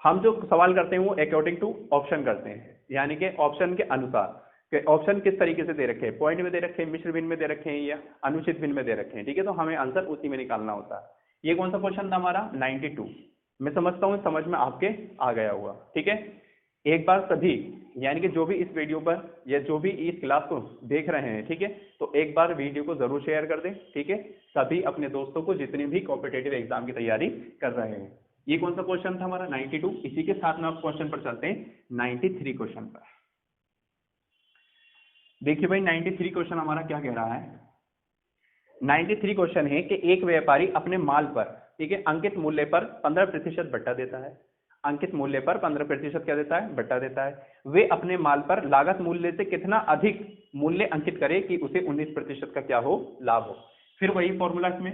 हम जो सवाल करते हैं वो अकॉर्डिंग टू ऑप्शन करते हैं, यानी कि ऑप्शन के अनुसार कि ऑप्शन किस तरीके से दे रखे हैं, पॉइंट में दे रखे हैं, मिश्र भिन्न में दे रखे हैं, या अनुचित भिन्न में दे रखे हैं। ठीक है, तो हमें आंसर उसी में निकालना होता है। ये कौन सा क्वेश्चन था हमारा 92। मैं समझता हूँ समझ में आपके आ गया होगा। ठीक है, एक बार सभी यानी कि जो भी इस वीडियो पर या जो भी इस क्लास को देख रहे हैं, ठीक है, तो एक बार वीडियो को जरूर शेयर कर दें। ठीक है, सभी अपने दोस्तों को जितने भी कॉम्पिटेटिव एग्जाम की तैयारी कर रहे हैं। ये कौन सा क्वेश्चन था हमारा 92। इसी के साथ में आप क्वेश्चन पर चलते हैं 93 क्वेश्चन पर। देखिए भाई 93 क्वेश्चन हमारा क्या कह रहा है। 93 क्वेश्चन है कि एक व्यापारी अपने माल पर, ठीक है, अंकित मूल्य पर 15% बट्टा देता है। अंकित मूल्य पर 15% क्या देता है, बट्टा देता है। वे अपने माल पर लागत मूल्य से कितना अधिक मूल्य अंकित करे कि उसे 19% का क्या हो, लाभ हो। फिर वही फॉर्मूला में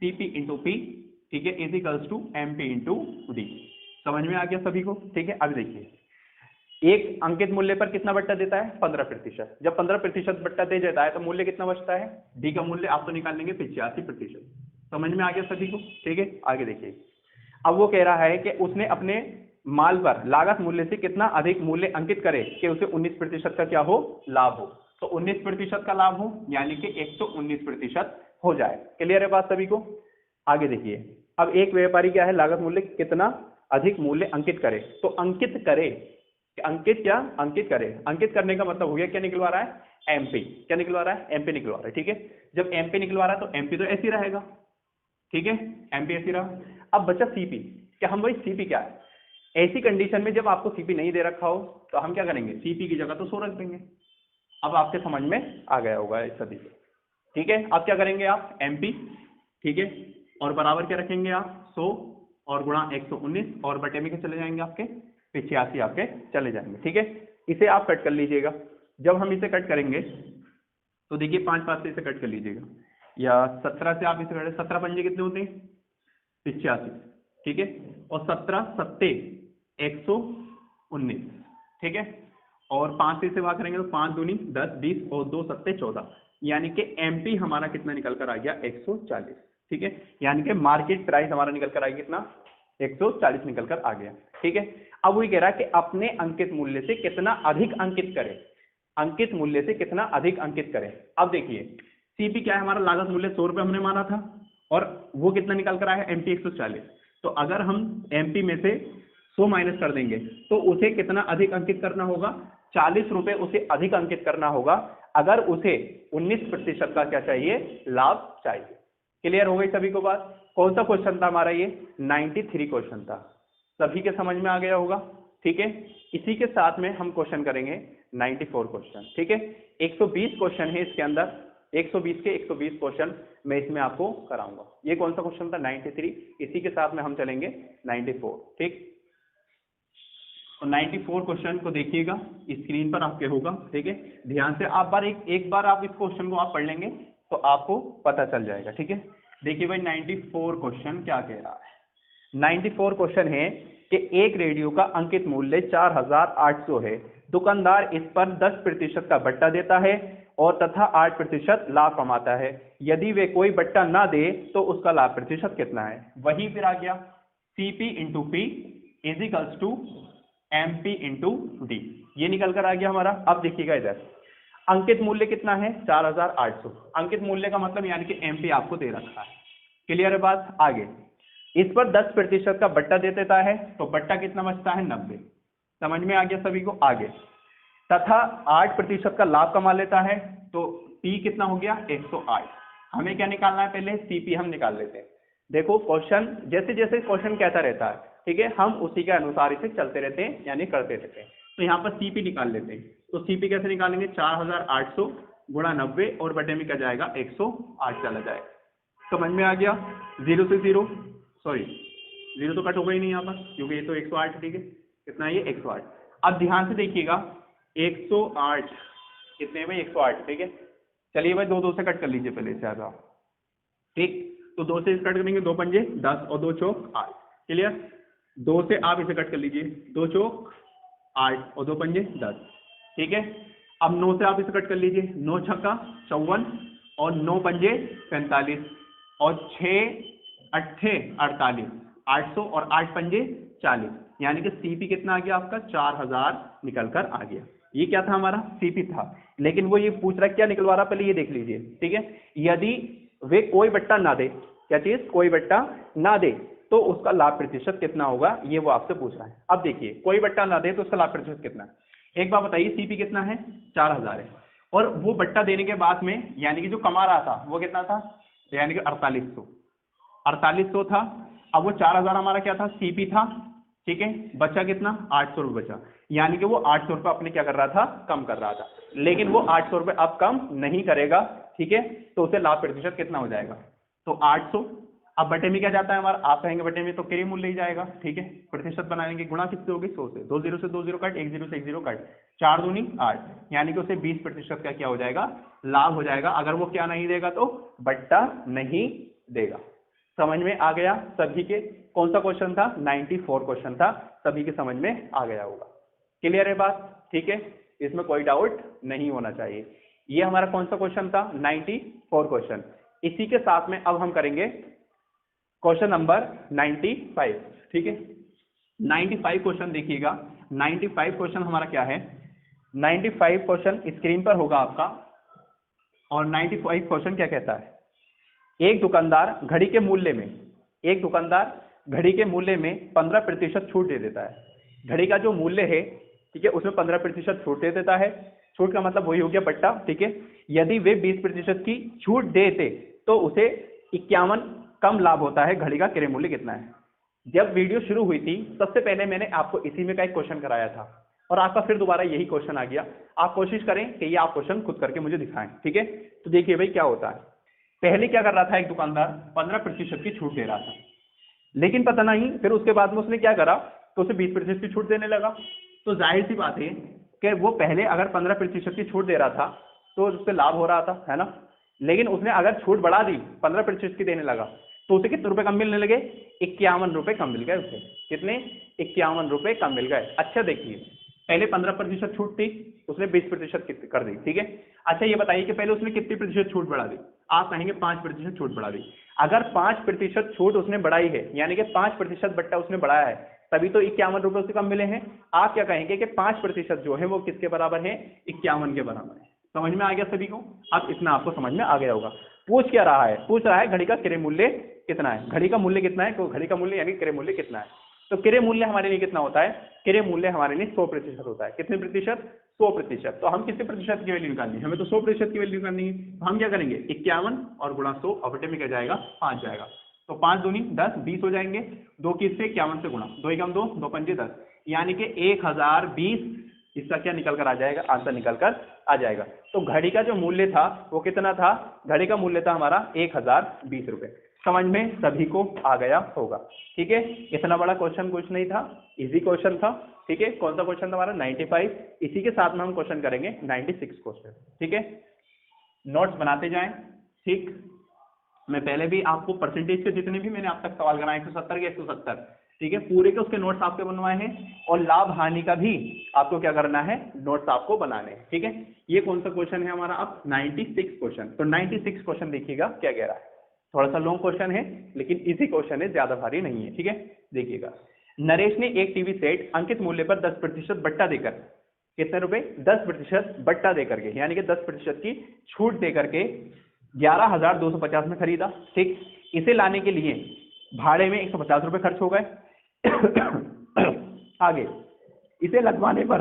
CP इंटू P, ठीक है, is equals to MP into D। समझ में आ गया सभी को। ठीक है, अब देखिए एक अंकित मूल्य पर कितना बट्टा देता है, 15%। जब 15% बट्टा दे देता है तो मूल्य कितना बचता है, डी का मूल्य आप तो निकाल लेंगे 85%। समझ में आ गया सभी को। ठीक है, आगे देखिए, अब वो कह रहा है कि उसने अपने माल पर लागत मूल्य से कितना अधिक मूल्य अंकित करे कि उसे 19% का क्या हो, लाभ हो। तो 19% का लाभ हो यानी कि 119% हो जाए। क्लियर है बात सभी को। आगे देखिए, अब एक व्यापारी क्या है, लागत मूल्य कितना अधिक मूल्य अंकित करे, तो अंकित करे, अंकित क्या, अंकित करे। अंकित करने का मतलब हो गया क्या निकलवा रहा है, MP। क्या निकलवा रहा है, MP निकलवा रहा है। ठीक है, जब MP निकलवा रहा है तो MP तो ऐसे ही रहेगा। ठीक है, MP ऐसे रहा। अब बचा CP। क्या हम वही CP क्या है, ऐसी कंडीशन में जब आपको CP नहीं दे रखा हो तो हम क्या करेंगे, CP की जगह तो 100 रख देंगे। अब आपके समझ में आ गया होगा इस सभी से। ठीक है, अब क्या करेंगे आप MP, ठीक है, और बराबर क्या रखेंगे आप 100 और गुणा 119 और बटे में क्या चले जाएंगे आपके 85 आपके चले जाएंगे। ठीक है, इसे आप कट कर लीजिएगा। जब हम इसे कट करेंगे तो देखिए 5 से इसे कट कर लीजिएगा, या 17 से आप इसे कट, 17 पंजे कितने होते हैं 85। ठीक है, और 17 सत्ते 119। ठीक है, और 5 से इसे भाग करेंगे तो 5 दूनी 10, 20 और 2 सत्ते 14, यानी कि MP हमारा कितना निकल कर आ गया 140। ठीक है, यानी कि मार्केट प्राइस हमारा निकल कर आ गया कितना 140 निकल कर आ गया। ठीक है, अब वही कह रहा है कि अपने अंकित मूल्य से कितना अधिक अंकित करें, अंकित मूल्य से कितना अधिक अंकित करें। अब देखिए CP क्या है हमारा, लागत मूल्य 100 रुपए हमने माना था और वो कितना निकल कर आया MP 140। तो अगर हम MP में से 100 माइनस कर देंगे तो उसे कितना अधिक अंकित करना होगा, 40 रुपए उसे अधिक अंकित करना होगा, अगर उसे 19% का क्या चाहिए, लाभ चाहिए। क्लियर हो गई सभी को बात। कौन सा क्वेश्चन था हमारा, ये 93 क्वेश्चन था, सभी के समझ में आ गया होगा। ठीक है, इसी के साथ में हम क्वेश्चन करेंगे 94 क्वेश्चन। ठीक है, 120 क्वेश्चन है इसके अंदर, 120 के 120 क्वेश्चन मैं इसमें आपको कराऊंगा। ये कौन सा क्वेश्चन था 93, इसी के साथ में हम चलेंगे 94। ठीक, तो 94 क्वेश्चन को देखिएगा, स्क्रीन पर आपके होगा। ठीक है, ध्यान से आप एक बार आप इस क्वेश्चन को आप पढ़ लेंगे तो आपको पता चल जाएगा। ठीक है, देखिए भाई 94 क्वेश्चन क्या कह रहा है। 94 क्वेश्चन है कि एक रेडियो का अंकित मूल्य 4800 है, दुकानदार इस पर 10% का बट्टा देता है और तथा 8% लाभ कमाता है। यदि वे कोई बट्टा ना दे तो उसका लाभ प्रतिशत कितना है। वही फिर आ गया CP into P is equals to MP into D, ये निकल कर आ गया हमारा। अब देखिएगा इधर अंकित मूल्य कितना है 4800, अंकित मूल्य का मतलब यानी कि MP आपको दे रखा है। क्लियर है बात। आगे इस पर 10% का बट्टा दे देता है तो बट्टा कितना बचता है 90, समझ में आ गया सभी को। आगे तथा 8% का लाभ कमा लेता है तो P कितना हो गया 108। हमें क्या निकालना है, पहले CP हम निकाल लेते हैं। देखो क्वेश्चन जैसे जैसे क्वेश्चन कहता रहता है, ठीक है, हम उसी के अनुसार इसे चलते रहते हैं यानी करते रहते हैं। तो यहाँ पर CP निकाल लेते हैं। तो CP कैसे निकालेंगे, 4800 गुणा 90 और बटे में क्या जाएगा 108 चला जाएगा। समझ में आ गया। 0 से 0 सॉरी 0 तो कट हो गई नहीं यहाँ पर क्योंकि ये तो 108, ठीक है, कितना है ये 108। अब ध्यान से देखिएगा 108 कितने में 108, ठीक है। चलिए भाई 2 से कट कर लीजिए पहले से आप, ठीक। तो 2 से कट करेंगे, 2 पंजे 10 और 2 चौक 8, क्लियर। 2 से आप इसे कट कर लीजिए, 2 चौक 8 और 2 पंजे 10, ठीक है। अब 9 से आप इसे कट कर लीजिए, 9 छक्का 54 और 9 पंजे 45 और 6 अट्ठे 48, 800 और 8 पंजे 40, यानी कि CP कितना आ गया आपका 4000 निकल कर आ गया। ये क्या था हमारा CP था, लेकिन वो ये पूछ रहा है क्या निकलवा रहा, पहले ये देख लीजिए, ठीक है। यदि वे कोई बट्टा ना दे, क्या चीज कोई बट्टा ना दे तो उसका लाभ प्रतिशत कितना होगा, ये वो आपसे पूछ रहा है। अब देखिए कोई बट्टा ना दे तो उसका लाभ प्रतिशत कितना है। एक बात बताइए CP कितना है 4000 है और वो बट्टा देने के बाद में यानी कि जो कमा रहा था वो कितना था, यानी कि 4800 था। अब वो 4000 हमारा क्या था CP था, ठीक है। बचा कितना 800 रुपये बचा, यानी कि वो 800 रुपये अपने क्या कर रहा था कम कर रहा था, लेकिन वो 800 रुपये अब कम नहीं करेगा, ठीक है। तो उसे लाभ प्रतिशत कितना हो जाएगा, तो 800। अब बटे में क्या जाता है हमारा, आप कहेंगे बटे में तो क्रय मूल्य ही जाएगा, ठीक है। प्रतिशत बनाएंगे, गुणा किससे होगी 100 से, 2 0 से 2 0 कट, 1 0 से 1 0 कट, 4 दूनी 8, यानी कि उसे 20% का क्या हो जाएगा लाभ हो जाएगा। अगर वो क्या नहीं देगा तो बट्टा नहीं देगा। समझ में आ गया सभी के। कौन सा क्वेश्चन था 94 क्वेश्चन था, सभी के समझ में आ गया होगा। क्लियर है बात, ठीक है, इसमें कोई डाउट नहीं होना चाहिए। ये हमारा कौन सा क्वेश्चन था 94 क्वेश्चन। इसी के साथ में अब हम करेंगे क्वेश्चन नंबर 95, ठीक है। 95 क्वेश्चन देखिएगा, 95 क्वेश्चन हमारा क्या है, 95 क्वेश्चन स्क्रीन पर होगा आपका। और 95 क्वेश्चन क्या कहता है, एक दुकानदार घड़ी के मूल्य में 15% छूट दे देता है। घड़ी का जो मूल्य है, ठीक है, उसमें 15% छूट दे देता है। छूट का मतलब वही हो गया बट्टा, ठीक है। यदि वे 20% की छूट देते तो उसे 51 कम लाभ होता है। घड़ी का क्रय मूल्य कितना है। जब वीडियो शुरू हुई थी सबसे पहले मैंने आपको इसी में का एक क्वेश्चन कराया था और आपका फिर दोबारा यही क्वेश्चन आ गया। आप कोशिश करें कि ये आप क्वेश्चन खुद करके मुझे दिखाएं, ठीक है। तो देखिए भाई क्या होता है, पहले क्या कर रहा था, एक दुकानदार 15% की छूट दे रहा था, लेकिन पता नहीं फिर उसके बाद में उसने क्या करा तो उसे 20% की छूट देने लगा। तो जाहिर सी बात है कि वो पहले अगर 15% की छूट दे रहा था तो उससे लाभ हो रहा था, है ना। लेकिन उसने अगर छूट बढ़ा दी 15% की देने लगा तो उसे कितने रुपए कम मिलने लगे, 51 रुपए कम मिल गए उसे। कितने, 51 रुपए कम मिल गए। अच्छा देखिए, पहले 15% छूट थी, उसने 20% कर दी, ठीक है। अच्छा ये बताइए कि पहले उसने कितनी प्रतिशत छूट बढ़ा दी, आप कहेंगे 5% छूट बढ़ा दी। अगर 5% छूट उसने बढ़ाई है यानी कि 5% बट्टा उसने बढ़ाया है, तभी तो 51 रुपए उसे कम मिले हैं। आप क्या कहेंगे कि 5% जो है वो किसके बराबर है, 51 के बराबर है। समझ में आ गया सभी को। अब इतना आपको समझ में आ गया होगा। पूछ क्या रहा है, पूछ रहा है घड़ी का क्रय मूल्य कितना है। घड़ी का मूल्य कितना है, तो घड़ी का मूल्य यानी क्रय मूल्य कितना है। तो क्रय मूल्य हमारे लिए कितना होता है, क्रय मूल्य हमारे लिए 100% होता है। कितने प्रतिशत, 100%। तो हम कितने प्रतिशत की वैल्यू निकालनी है, हमें तो 100% की वैल्यू निकालनी है। तो हम क्या करेंगे 51 और गुणा 100 और बटे में क्या जाएगा 5 जाएगा। तो 5 दूनी 10, 20 हो जाएंगे। 2 की इससे 51 से गुणा, 2 एकम 2, 2 पंजे 10, यानी कि 1020 इसका क्या निकल कर आ जाएगा, आंसर निकल कर आ जाएगा। तो घड़ी का जो मूल्य था वो कितना था, घड़ी का मूल्य था हमारा 1020 रुपए। समझ में सभी को आ गया होगा, ठीक है। इतना बड़ा क्वेश्चन कुछ नहीं था, इजी क्वेश्चन था, ठीक है। कौन सा क्वेश्चन था हमारा 95। इसी के साथ में हम क्वेश्चन करेंगे 96 क्वेश्चन, ठीक है। नोट्स बनाते जाएं, ठीक। मैं पहले भी आपको परसेंटेज के जितने भी मैंने आप तक सवाल कराए 170 के 170, ठीक है, पूरे के उसके नोट्स आपके बनवाए हैं, और लाभ हानि का भी आपको क्या करना है, नोट्स आपको बनाने हैं, ठीक है। ये कौन सा क्वेश्चन है हमारा अब 96 क्वेश्चन। तो 96 क्वेश्चन देखिएगा क्या कह रहा है, थोड़ा सा लॉन्ग क्वेश्चन है लेकिन इजी क्वेश्चन है, ज्यादा भारी नहीं है, ठीक है। देखिएगा, नरेश ने एक टीवी सेट अंकित मूल्य पर 10% बट्टा देकर, कितने रुपए, 10% बट्टा देकर के, यानी कि 10% की छूट देकर के 11,250 में खरीदा, ठीक। इसे लाने के लिए भाड़े में 150 रुपए खर्च हो गए। आगे, इसे लगवाने पर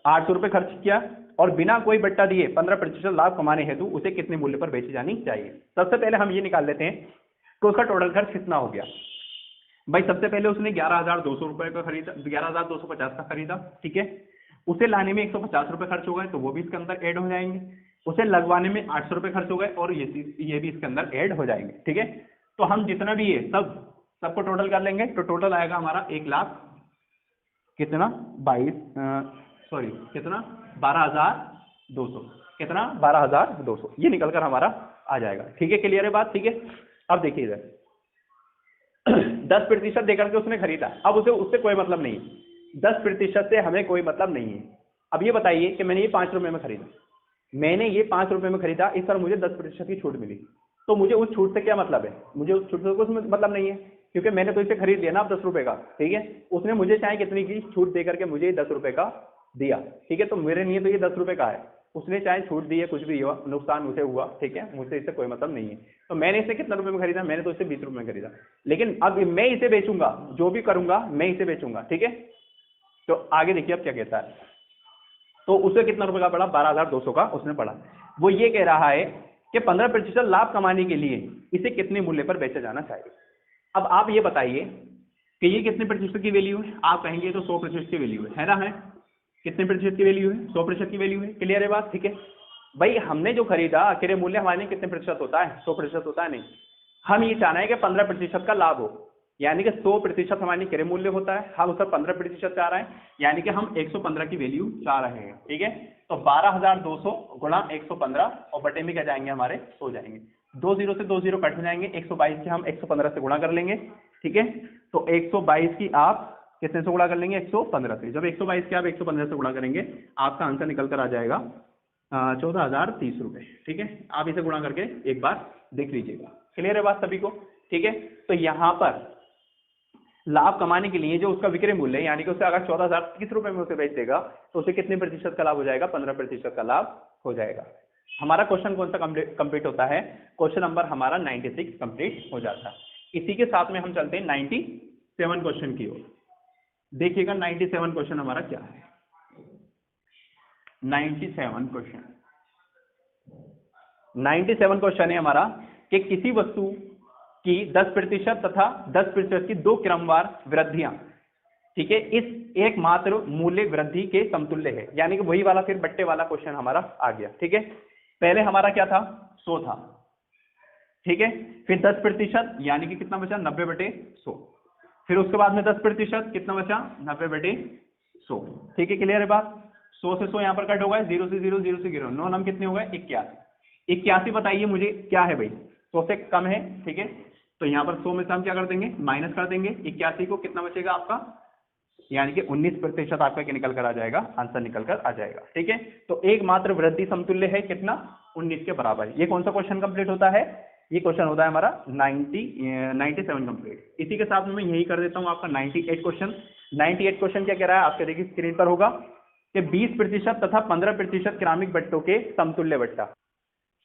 800 रुपए खर्च किया, और बिना कोई बट्टा दिए 15% लाभ कमाने हेतु उसे कितने मूल्य पर बेची जानी चाहिए। सबसे पहले हम ये निकाल लेते हैं तो उसका टोटल खर्च कितना हो गया। भाई सबसे पहले उसने 11,200 रुपए का खरीदा, 11,250 का खरीदा, ठीक है। उसे लाने में 150 रुपए खर्च हो गए, तो वो भी इसके अंदर ऐड हो जाएंगे। उसे लगवाने में 800 रुपए खर्च हो गए, और ये भी इसके अंदर ऐड हो जाएंगे, ठीक है। तो हम जितना भी है सबको टोटल कर लेंगे, तो टोटल आएगा हमारा 1,00,000 कितना 12,200, कितना 12,200, ये निकल कर हमारा आ जाएगा, ठीक है। क्लियर है बात, ठीक है। अब देखिए इधर 10% देकर के उसने खरीदा, अब उसे उससे कोई मतलब नहीं है, 10% से हमें कोई मतलब नहीं है। अब ये बताइए कि मैंने ये 5 रुपए में खरीदा, मैंने ये 5 रुपए में खरीदा, इस पर मुझे 10% की छूट मिली, तो मुझे उस छूट से क्या मतलब है, मुझे उस छूट से कुछ मतलब नहीं है, क्योंकि मैंने तो इसे खरीद लिया ना अब 10 रुपए का, ठीक है। उसने मुझे चाहे कितनी की छूट दे करके मुझे 10 रुपए का दिया, ठीक है, तो मेरे लिए तो ये 10 रुपए का है, उसने चाहे छूट दी है, कुछ भी हुआ, नुकसान मुझे हुआ, ठीक है, मुझसे इससे कोई मतलब नहीं है। तो मैंने इसे कितने रुपए में खरीदा, मैंने तो इसे 20 रुपए में खरीदा, लेकिन अब मैं इसे बेचूंगा, जो भी करूंगा मैं इसे बेचूंगा, ठीक है। तो आगे देखिए अब क्या कहता है, तो उसे कितना रुपए का पड़ा, 12,200 का उसने पड़ा। वो ये कह रहा है कि 15% लाभ कमाने के लिए इसे कितने मूल्य पर बेचा जाना चाहिए। अब आप ये बताइए कि ये कितने प्रतिशत की वैल्यू है, आप कहेंगे तो 100% की वैल्यू है ना, है कितने प्रतिशत की वैल्यू है, 100% की वैल्यू है। क्लियर है बात, ठीक है। भाई हमने जो खरीदा क्रय मूल्य हमारे कितने प्रतिशत होता है, 100% होता है, नहीं, हम ये चाह रहे हैं कि 15% का लाभ हो, यानी कि 100% हमारी क्रय मूल्य होता है, हम उसका 15% चाह रहे हैं, यानी कि हम 115 की वैल्यू चाह रहे हैं, ठीक है। तो 12,200 गुणा 115 और बटे में क्या जाएंगे हमारे, 100 जाएंगे, 2 0 से 2 0 कट हो जाएंगे, 122 के हम 115 से गुणा कर लेंगे, ठीक है। तो 122 की आप कितने से गुणा कर लेंगे, 115 से, जब 122 के आप 115 से गुणा करेंगे आपका आंसर निकल कर आ जाएगा 14,030 रुपए, ठीक है। आप इसे गुणा करके एक बार देख लीजिएगा। क्लियर है बात सभी को, ठीक है। तो यहाँ पर लाभ कमाने के लिए जो उसका विक्रय मूल्य है, यानी कि उसे अगर 14,030 रुपए में उसे बेच देगा तो उसे कितने प्रतिशत का लाभ हो जाएगा, 15% का लाभ हो जाएगा। हमारा क्वेश्चन कौन सा कंप्लीट होता है, क्वेश्चन नंबर हमारा 96 कंप्लीट हो जाता है। इसी के साथ में हम चलते हैं 97 क्वेश्चन की ओर। देखिएगा 97 क्वेश्चन हमारा क्या है। 97 क्वेश्चन है हमारा कि किसी वस्तु की 10% तथा 10% की 2 क्रमवार वृद्धियां, ठीक है, इस एकमात्र मूल्य वृद्धि के समतुल्य है, यानी कि वही वाला फिर बट्टे वाला क्वेश्चन हमारा आ गया, ठीक है। पहले हमारा क्या था, 100 था, ठीक है, फिर 10% यानी कि कितना बचा, 90/100, फिर उसके बाद में 10% कितना बचा, 90/100, ठीक है। क्लियर है बात, 100 से 100 यहाँ पर कट हो गए, 0 से 0, 0 से 0, 9 नम कितने हो गए, 81। बताइए मुझे क्या है भाई, 100 से कम है, ठीक है। तो यहाँ पर 100 में से हम क्या कर देंगे, माइनस कर देंगे 81 को, कितना बचेगा आपका, यानी कि 19% आपका क्या निकल कर आ जाएगा, आंसर निकल कर आ जाएगा, ठीक है। तो एकमात्र वृद्धि समतुल्य है कितना, 19 के बराबर। ये कौन सा क्वेश्चन कंप्लीट होता है, ये क्वेश्चन होता है हमारा 97 कंप्लीट। इसी के साथ में मैं यही कर देता हूँ आपका 98 क्वेश्चन। 98 क्वेश्चन क्या कह रहा है, आपके देखिए स्क्रीन पर होगा कि 20% तथा 15% क्रमिक बट्टों के समतुल्य बट्टा।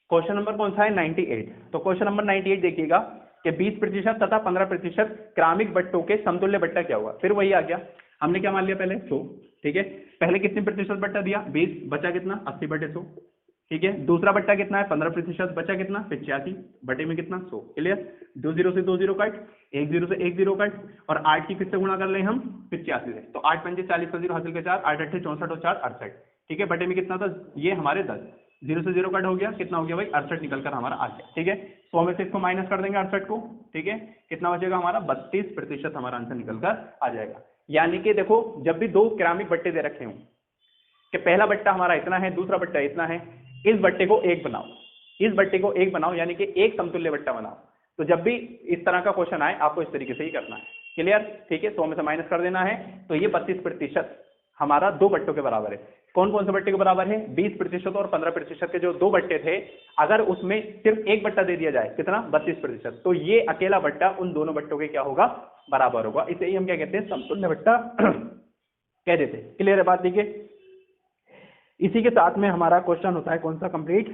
क्वेश्चन नंबर कौन सा है, 98। तो क्वेश्चन नंबर 98 देखिएगा कि 20% तथा 15% क्रमिक बट्टों के समतुल्य बट्टा क्या हुआ। फिर वही आ गया, हमने क्या मान लिया पहले 100, ठीक है। पहले कितने प्रतिशत बट्टा दिया, 20, बचा कितना 80/100, ठीक है। दूसरा बट्टा कितना है, 15%, बचा कितना 85 बटे में कितना 100। क्लियर, 2 0 से 2 0 कट, 1 0 से 1 0 कट, और 8 की किससे गुणा कर ले हम, 85 से। तो 8 पंजे 40 का 0 हासिल के 4, 8 8 64 और 4 68, ठीक है। बटे में कितना था, ये हमारे 10, 0 से 0 कट हो गया, कितना हो गया भाई 68 निकल कर हमारा आ गया, ठीक है। 100 में से इसको माइनस कर देंगे 68 को, ठीक है। कितना बचेगा हमारा, 32% हमारा आंसर निकल कर आ जाएगा। यानी कि देखो जब भी 2 क्रमिक बट्टे दे रखे हों कि पहला बट्टा हमारा इतना है, दूसरा बट्टा इतना है, इस बट्टे को 1 बनाओ, इस बट्टे को 1 बनाओ, यानी कि एक समतुल्य बट्टा बनाओ। तो जब भी इस तरह का क्वेश्चन आए आपको इस तरीके से ही करना है। क्लियर? ठीक है, 100 में से माइनस कर देना है। तो ये 32% हमारा 2 बट्टों के बराबर है। कौन कौन से बट्टे के बराबर है? 20% और 15% के जो 2 बट्टे थे, अगर उसमें सिर्फ एक बट्टा दे दिया जाए, कितना? 32%, तो ये अकेला बट्टा उन दोनों बट्टों के क्या होगा? बराबर होगा। इसे ही हम क्या कहते हैं? समतुल्य बट्टा कह देते हैं। क्लियर है बात? देखिए, इसी के साथ में हमारा क्वेश्चन होता है कौन सा कंप्लीट?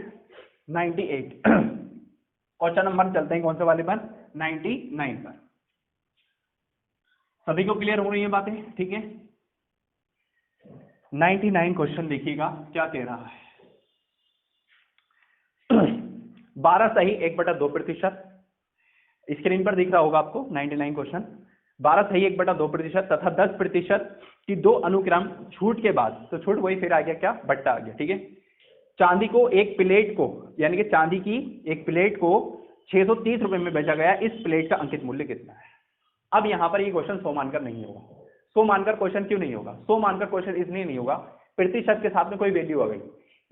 98। क्वेश्चन नंबर चलते हैं कौन से वाले पर? 99 पर। सभी को क्लियर हो रही है बातें? ठीक है, 99 क्वेश्चन देखिएगा क्या कह रहा है। 12 सही 1/2%। स्क्रीन पर दिख रहा होगा आपको 99 क्वेश्चन। 12 सही 1/2% तथा 10% की 2 अनुक्रम छूट के बाद, तो छूट वही फिर आ गया क्या? बट्टा आ गया। ठीक है, चांदी को एक प्लेट को, यानी कि चांदी की एक प्लेट को 630 रुपए में बेचा गया, इस प्लेट का अंकित मूल्य कितना है? अब यहां पर ये क्वेश्चन 100 मानकर नहीं होगा। 100 मानकर क्वेश्चन क्यों नहीं होगा? 100 मानकर क्वेश्चन इसलिए नहीं होगा, प्रतिशत के साथ में कोई वैल्यू आ गई,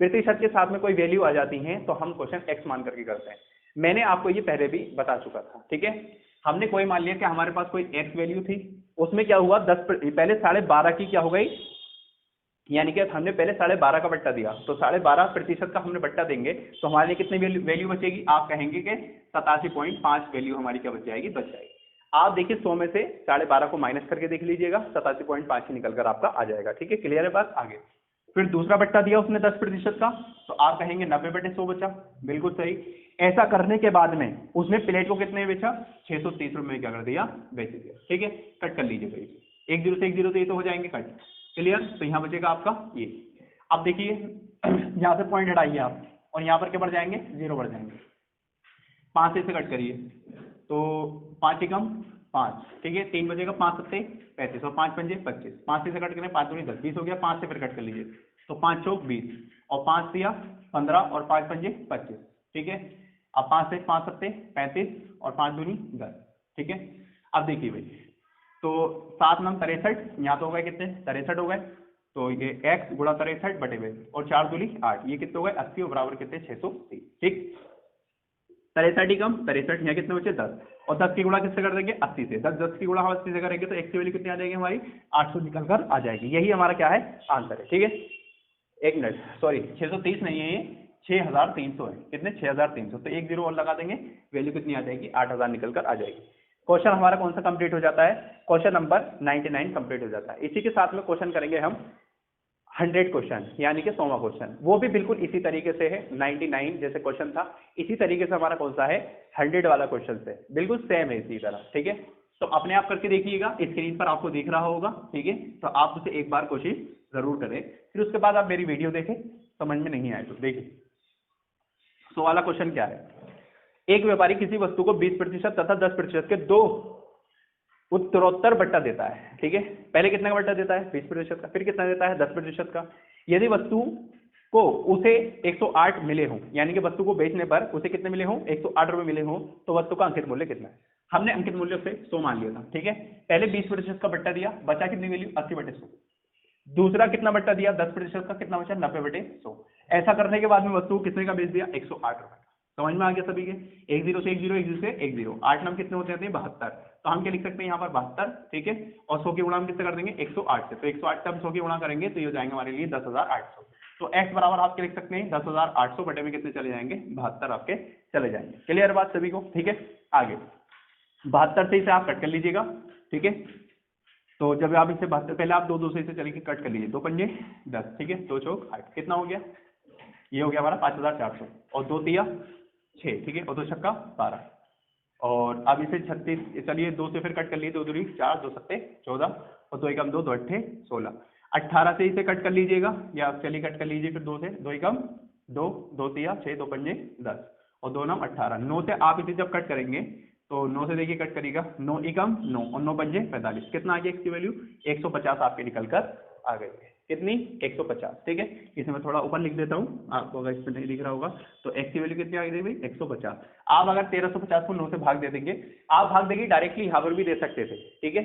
प्रतिशत के साथ में कोई वैल्यू आ जाती है तो हम क्वेश्चन एक्स मान करके करते हैं। मैंने आपको ये पहले भी बता चुका था। ठीक है, हमने कोई मान लिया कि हमारे पास कोई एक्स वैल्यू थी, उसमें क्या हुआ? 10 पहले 12.5 की क्या हो गई, यानी कि हमने पहले 12.5 का बट्टा दिया, तो 12.5% का हमने बट्टा देंगे तो हमारे लिए कितनी वैल्यू बचेगी? आप कहेंगे कि 87.5 वैल्यू हमारी क्या बच जाएगी? बच जाएगी। आप देखिए 100 में से 12.5 को माइनस करके देख लीजिएगा, 87.5 ही निकलकर आपका आ जाएगा। ठीक है, क्लियर है बात? आगे फिर दूसरा बट्टा दिया उसने 10% का, तो आप कहेंगे 90/100 बचा। बिल्कुल सही। ऐसा करने के बाद में उसने प्लेट को कितने में बेचा? 630 रुपए में क्या कर दिया? बेच दिया। ठीक है, कट कर लीजिए भाई, 1 0 से 1 0 तो ये तो हो जाएंगे कट। क्लियर? तो यहाँ बचेगा आपका ये। अब देखिए यहाँ से पॉइंट हटाइए आप, और यहाँ पर क्या बढ़ जाएंगे? 0 बढ़ जाएंगे। 5 से कट करिए, तो 5 एकम 5। ठीक है, 3 बचेगा, 5 सत्ते 35 और 5 पंजे 25। 5 से कट करें, 5 दूनी 10, 20 हो गया। 5 से फिर कट कर लीजिए, तो 5 चौक 20 और 5 दिया 15 और 5 पंजे 25। ठीक है, अब 5 से 5 सत्ते 35 और 5 दूनी 10। ठीक है, अब देखिए भाई, तो 7 9 63, यहाँ तो हो गए कितने? 63 हो गए। तो ये x गुणा 63 बटे में, और 4 दूनी 8, ये कितने हो गए? 80 और बराबर कितने? 630। ठीक, 63 ही कम 63, यहाँ कितने बचे? 10, और 10 की गुणा किससे कर देंगे? 80 से। 10 की गुणा 80 से करेंगे तो x की वैल्यू कितनी आ जाएगी हमारी? 800 निकलकर आ जाएगी। यही हमारा क्या है? आंसर है। ठीक है, 1 मिनट, सॉरी 630 नहीं है, ये 6300 है। कितने? 6300। तो 1 0 और लगा देंगे, वैल्यू कितनी आ जाएगी? 8000 निकलकर आ जाएगी। क्वेश्चन हमारा कौन सा कंप्लीट हो जाता है? क्वेश्चन नंबर 99 कंप्लीट हो जाता है। इसी के साथ में क्वेश्चन करेंगे हम 100 क्वेश्चन, यानी कि 100वां क्वेश्चन। वो भी बिल्कुल इसी तरीके से है, 99 जैसे क्वेश्चन था, इसी तरीके से हमारा कौन सा है? 100 वाला क्वेश्चन से बिल्कुल सेम है इसी तरह। ठीक है, तो अपने आप करके देखिएगा, स्क्रीन पर आपको दिख रहा होगा। ठीक है, तो आप उसे एक बार कोशिश जरूर करें, फिर उसके बाद आप मेरी वीडियो देखें। समझ में नहीं आए तो देखिए 100 वाला क्वेश्चन क्या है। एक व्यापारी किसी वस्तु को 20% तथा 10% के 2 उत्तरोत्तर बट्टा देता है। ठीक है, पहले कितना का बट्टा देता है? 20% का। फिर कितना देता है? 10% का। यदि वस्तु को उसे 108 मिले हों, यानी कि वस्तु को बेचने पर उसे कितने मिले हों? 108 रुपए मिले हों, तो वस्तु का अंकित मूल्य कितना है? हमने अंकित मूल्य से 100 मान लिया था। ठीक है, पहले 20% का बट्टा दिया, बचा कितनी वैल्यू? 80/100। दूसरा कितना बट्टा दिया? 10% का, कितना बचा? 90/100। ऐसा करने के बाद में वस्तु कितने का बेच दिया? 108 रुपए। समझ में आ गया सभी के? 1 0 से 1 0, 1 0 से 1 0, 8 नाम कितने होते हैं? 72। तो हम क्या लिख सकते हैं यहाँ पर? 72। ठीक है, और 100 की गुणा हम किससे कर देंगे? 108 से। तो 108 से हम 100 की गुणा करेंगे तो ये हो जाएंगे हमारे लिए 10,800। तो x बराबर आप क्या लिख सकते हैं? 10,800 बटे में कितने चले जाएंगे? 72 आपके चले जाएंगे। क्लियर बात सभी को? ठीक है, आगे 72 से इसे आप कट कर लीजिएगा। ठीक है, तो जब आप इसे 72, पहले आप 2 2 से इसे चलिए कट कर लीजिए, 2 पंजे 10। ठीक है, 2 चौक 8, कितना हो गया? ये हो गया हमारा 5400, और 2 तिया 6। ठीक है, और 2 छक्का 12, और अब इसे 36, चलिए 2 से फिर कट कर लिए, 2 दूनी 4, 2 सत्ते 14, और 2 एकम 2, 2 अट्ठे 16। 18 से इसे कट कर लीजिएगा, या चलिए कट कर लीजिए फिर 2 से, 2 एकम 2, 2 तिया 6, 2 पंजे 10, और 2 9 18। 9 से आप इसे जब कट करेंगे तो 9 से देखिए कट करिएगा, 9 एकम 9 और 9 पंजे 45। कितना आ गया इसकी वैल्यू? 150 आपके निकल कर आ गई है। कितनी? 150। ठीक है, इसे मैं थोड़ा ऊपर लिख देता हूँ, आपको अगर इसमें नहीं दिख रहा होगा तो x की वैल्यू कितनी आ गई भाई? 150। आप अगर 1350 को 9 से भाग दे देंगे, आप भाग देंगे डायरेक्टली यहाँ पर भी दे सकते थे। ठीक है,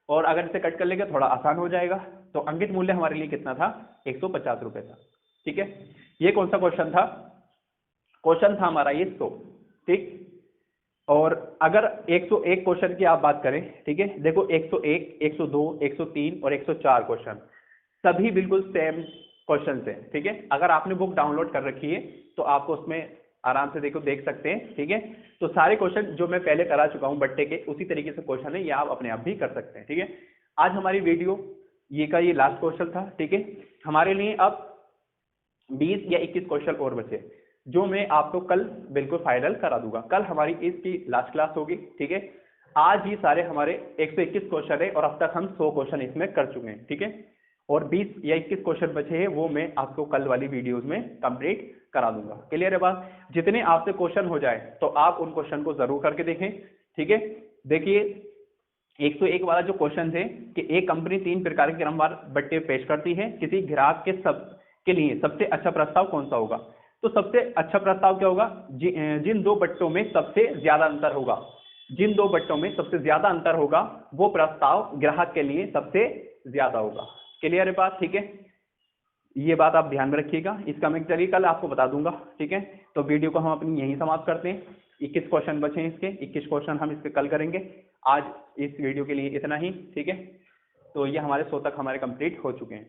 और अगर इसे कट कर लेंगे थोड़ा आसान हो जाएगा। तो अंकित मूल्य हमारे लिए कितना था? 150 रुपए था। ठीक है। ये कौन सा क्वेश्चन था? क्वेश्चन था हमारा ये 100, ठीक। और अगर 101 क्वेश्चन की आप बात करें, ठीक है, देखो 101, 102, 103 और 104 क्वेश्चन सभी बिल्कुल सेम क्वेश्चन हैं, ठीक है। अगर आपने बुक डाउनलोड कर रखी है तो आपको उसमें आराम से देखो देख सकते हैं, ठीक है। तो सारे क्वेश्चन जो मैं पहले करा चुका हूं बट्टे के, उसी तरीके से क्वेश्चन है, ये आप अपने आप भी कर सकते हैं, ठीक है। आज हमारी वीडियो ये लास्ट क्वेश्चन था, ठीक है। हमारे लिए अब 20 या 21 क्वेश्चन और बचे, जो मैं आपको कल बिल्कुल फाइनल करा दूंगा। कल हमारी इसकी लास्ट क्लास होगी, ठीक है। आज ही सारे हमारे 121 क्वेश्चन है और अब तक हम 100 क्वेश्चन इसमें कर चुके हैं, ठीक है। और 20 या 21 क्वेश्चन बचे हैं, वो मैं आपको कल वाली वीडियोस में कंप्लीट करा दूंगा। क्लियर है बात? जितने आपसे क्वेश्चन हो जाए तो आप उन क्वेश्चन को जरूर करके देखें, ठीक है। देखिए 101 वाला जो क्वेश्चन है कि एक कंपनी 3 प्रकार के क्रमवार बट्टे पेश करती है, किसी ग्राहक के लिए सबसे अच्छा प्रस्ताव कौन सा होगा? तो सबसे अच्छा प्रस्ताव क्या होगा? जिन दो बट्टों में सबसे ज्यादा अंतर होगा, जिन दो बट्टों में सबसे ज्यादा अंतर होगा वो प्रस्ताव ग्राहक के लिए सबसे ज्यादा होगा। क्लियर है बात? ठीक है, ये बात आप ध्यान में रखिएगा। इसका मैं चलिए कल आपको बता दूंगा, ठीक है। तो वीडियो को हम अपनी यहीं समाप्त करते हैं। 21 क्वेश्चन बचे हैं, इसके 21 क्वेश्चन हम इसके कल करेंगे। आज इस वीडियो के लिए इतना ही, ठीक है। तो ये हमारे 100 तक हमारे कंप्लीट हो चुके हैं।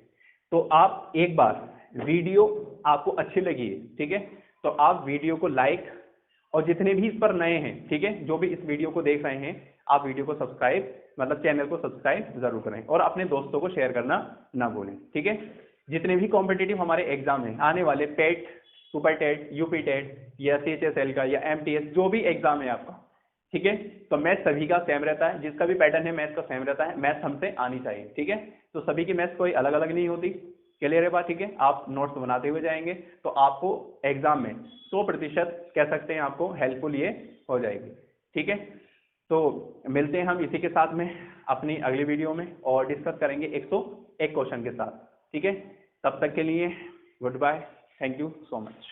तो आप एक बार वीडियो आपको अच्छी लगी है, ठीक है, तो आप वीडियो को लाइक, और जितने भी इस पर नए हैं, ठीक है, जो भी इस वीडियो को देख रहे हैं, आप वीडियो को सब्सक्राइब, मतलब चैनल को सब्सक्राइब जरूर करें और अपने दोस्तों को शेयर करना ना भूलें, ठीक है। जितने भी कॉम्पिटिटिव हमारे एग्जाम हैं आने वाले, TET, super TET, UP TET या CHSL का या MTS, जो भी एग्जाम है आपका, ठीक है, तो मैथ सभी का सेम रहता है। जिसका भी पैटर्न है मैथ का सेम रहता है। मैथ हमसे आनी चाहिए, ठीक है। तो सभी की मैथ कोई अलग अलग नहीं होती। क्लियर है बात? ठीक है, आप नोट्स बनाते हुए जाएंगे तो आपको एग्जाम में 100% कह सकते हैं आपको हेल्पफुल ये हो जाएगी, ठीक है। तो मिलते हैं हम इसी के साथ में अपनी अगली वीडियो में और डिस्कस करेंगे 101 क्वेश्चन के साथ, ठीक है। तब तक के लिए good bye, thank you so much.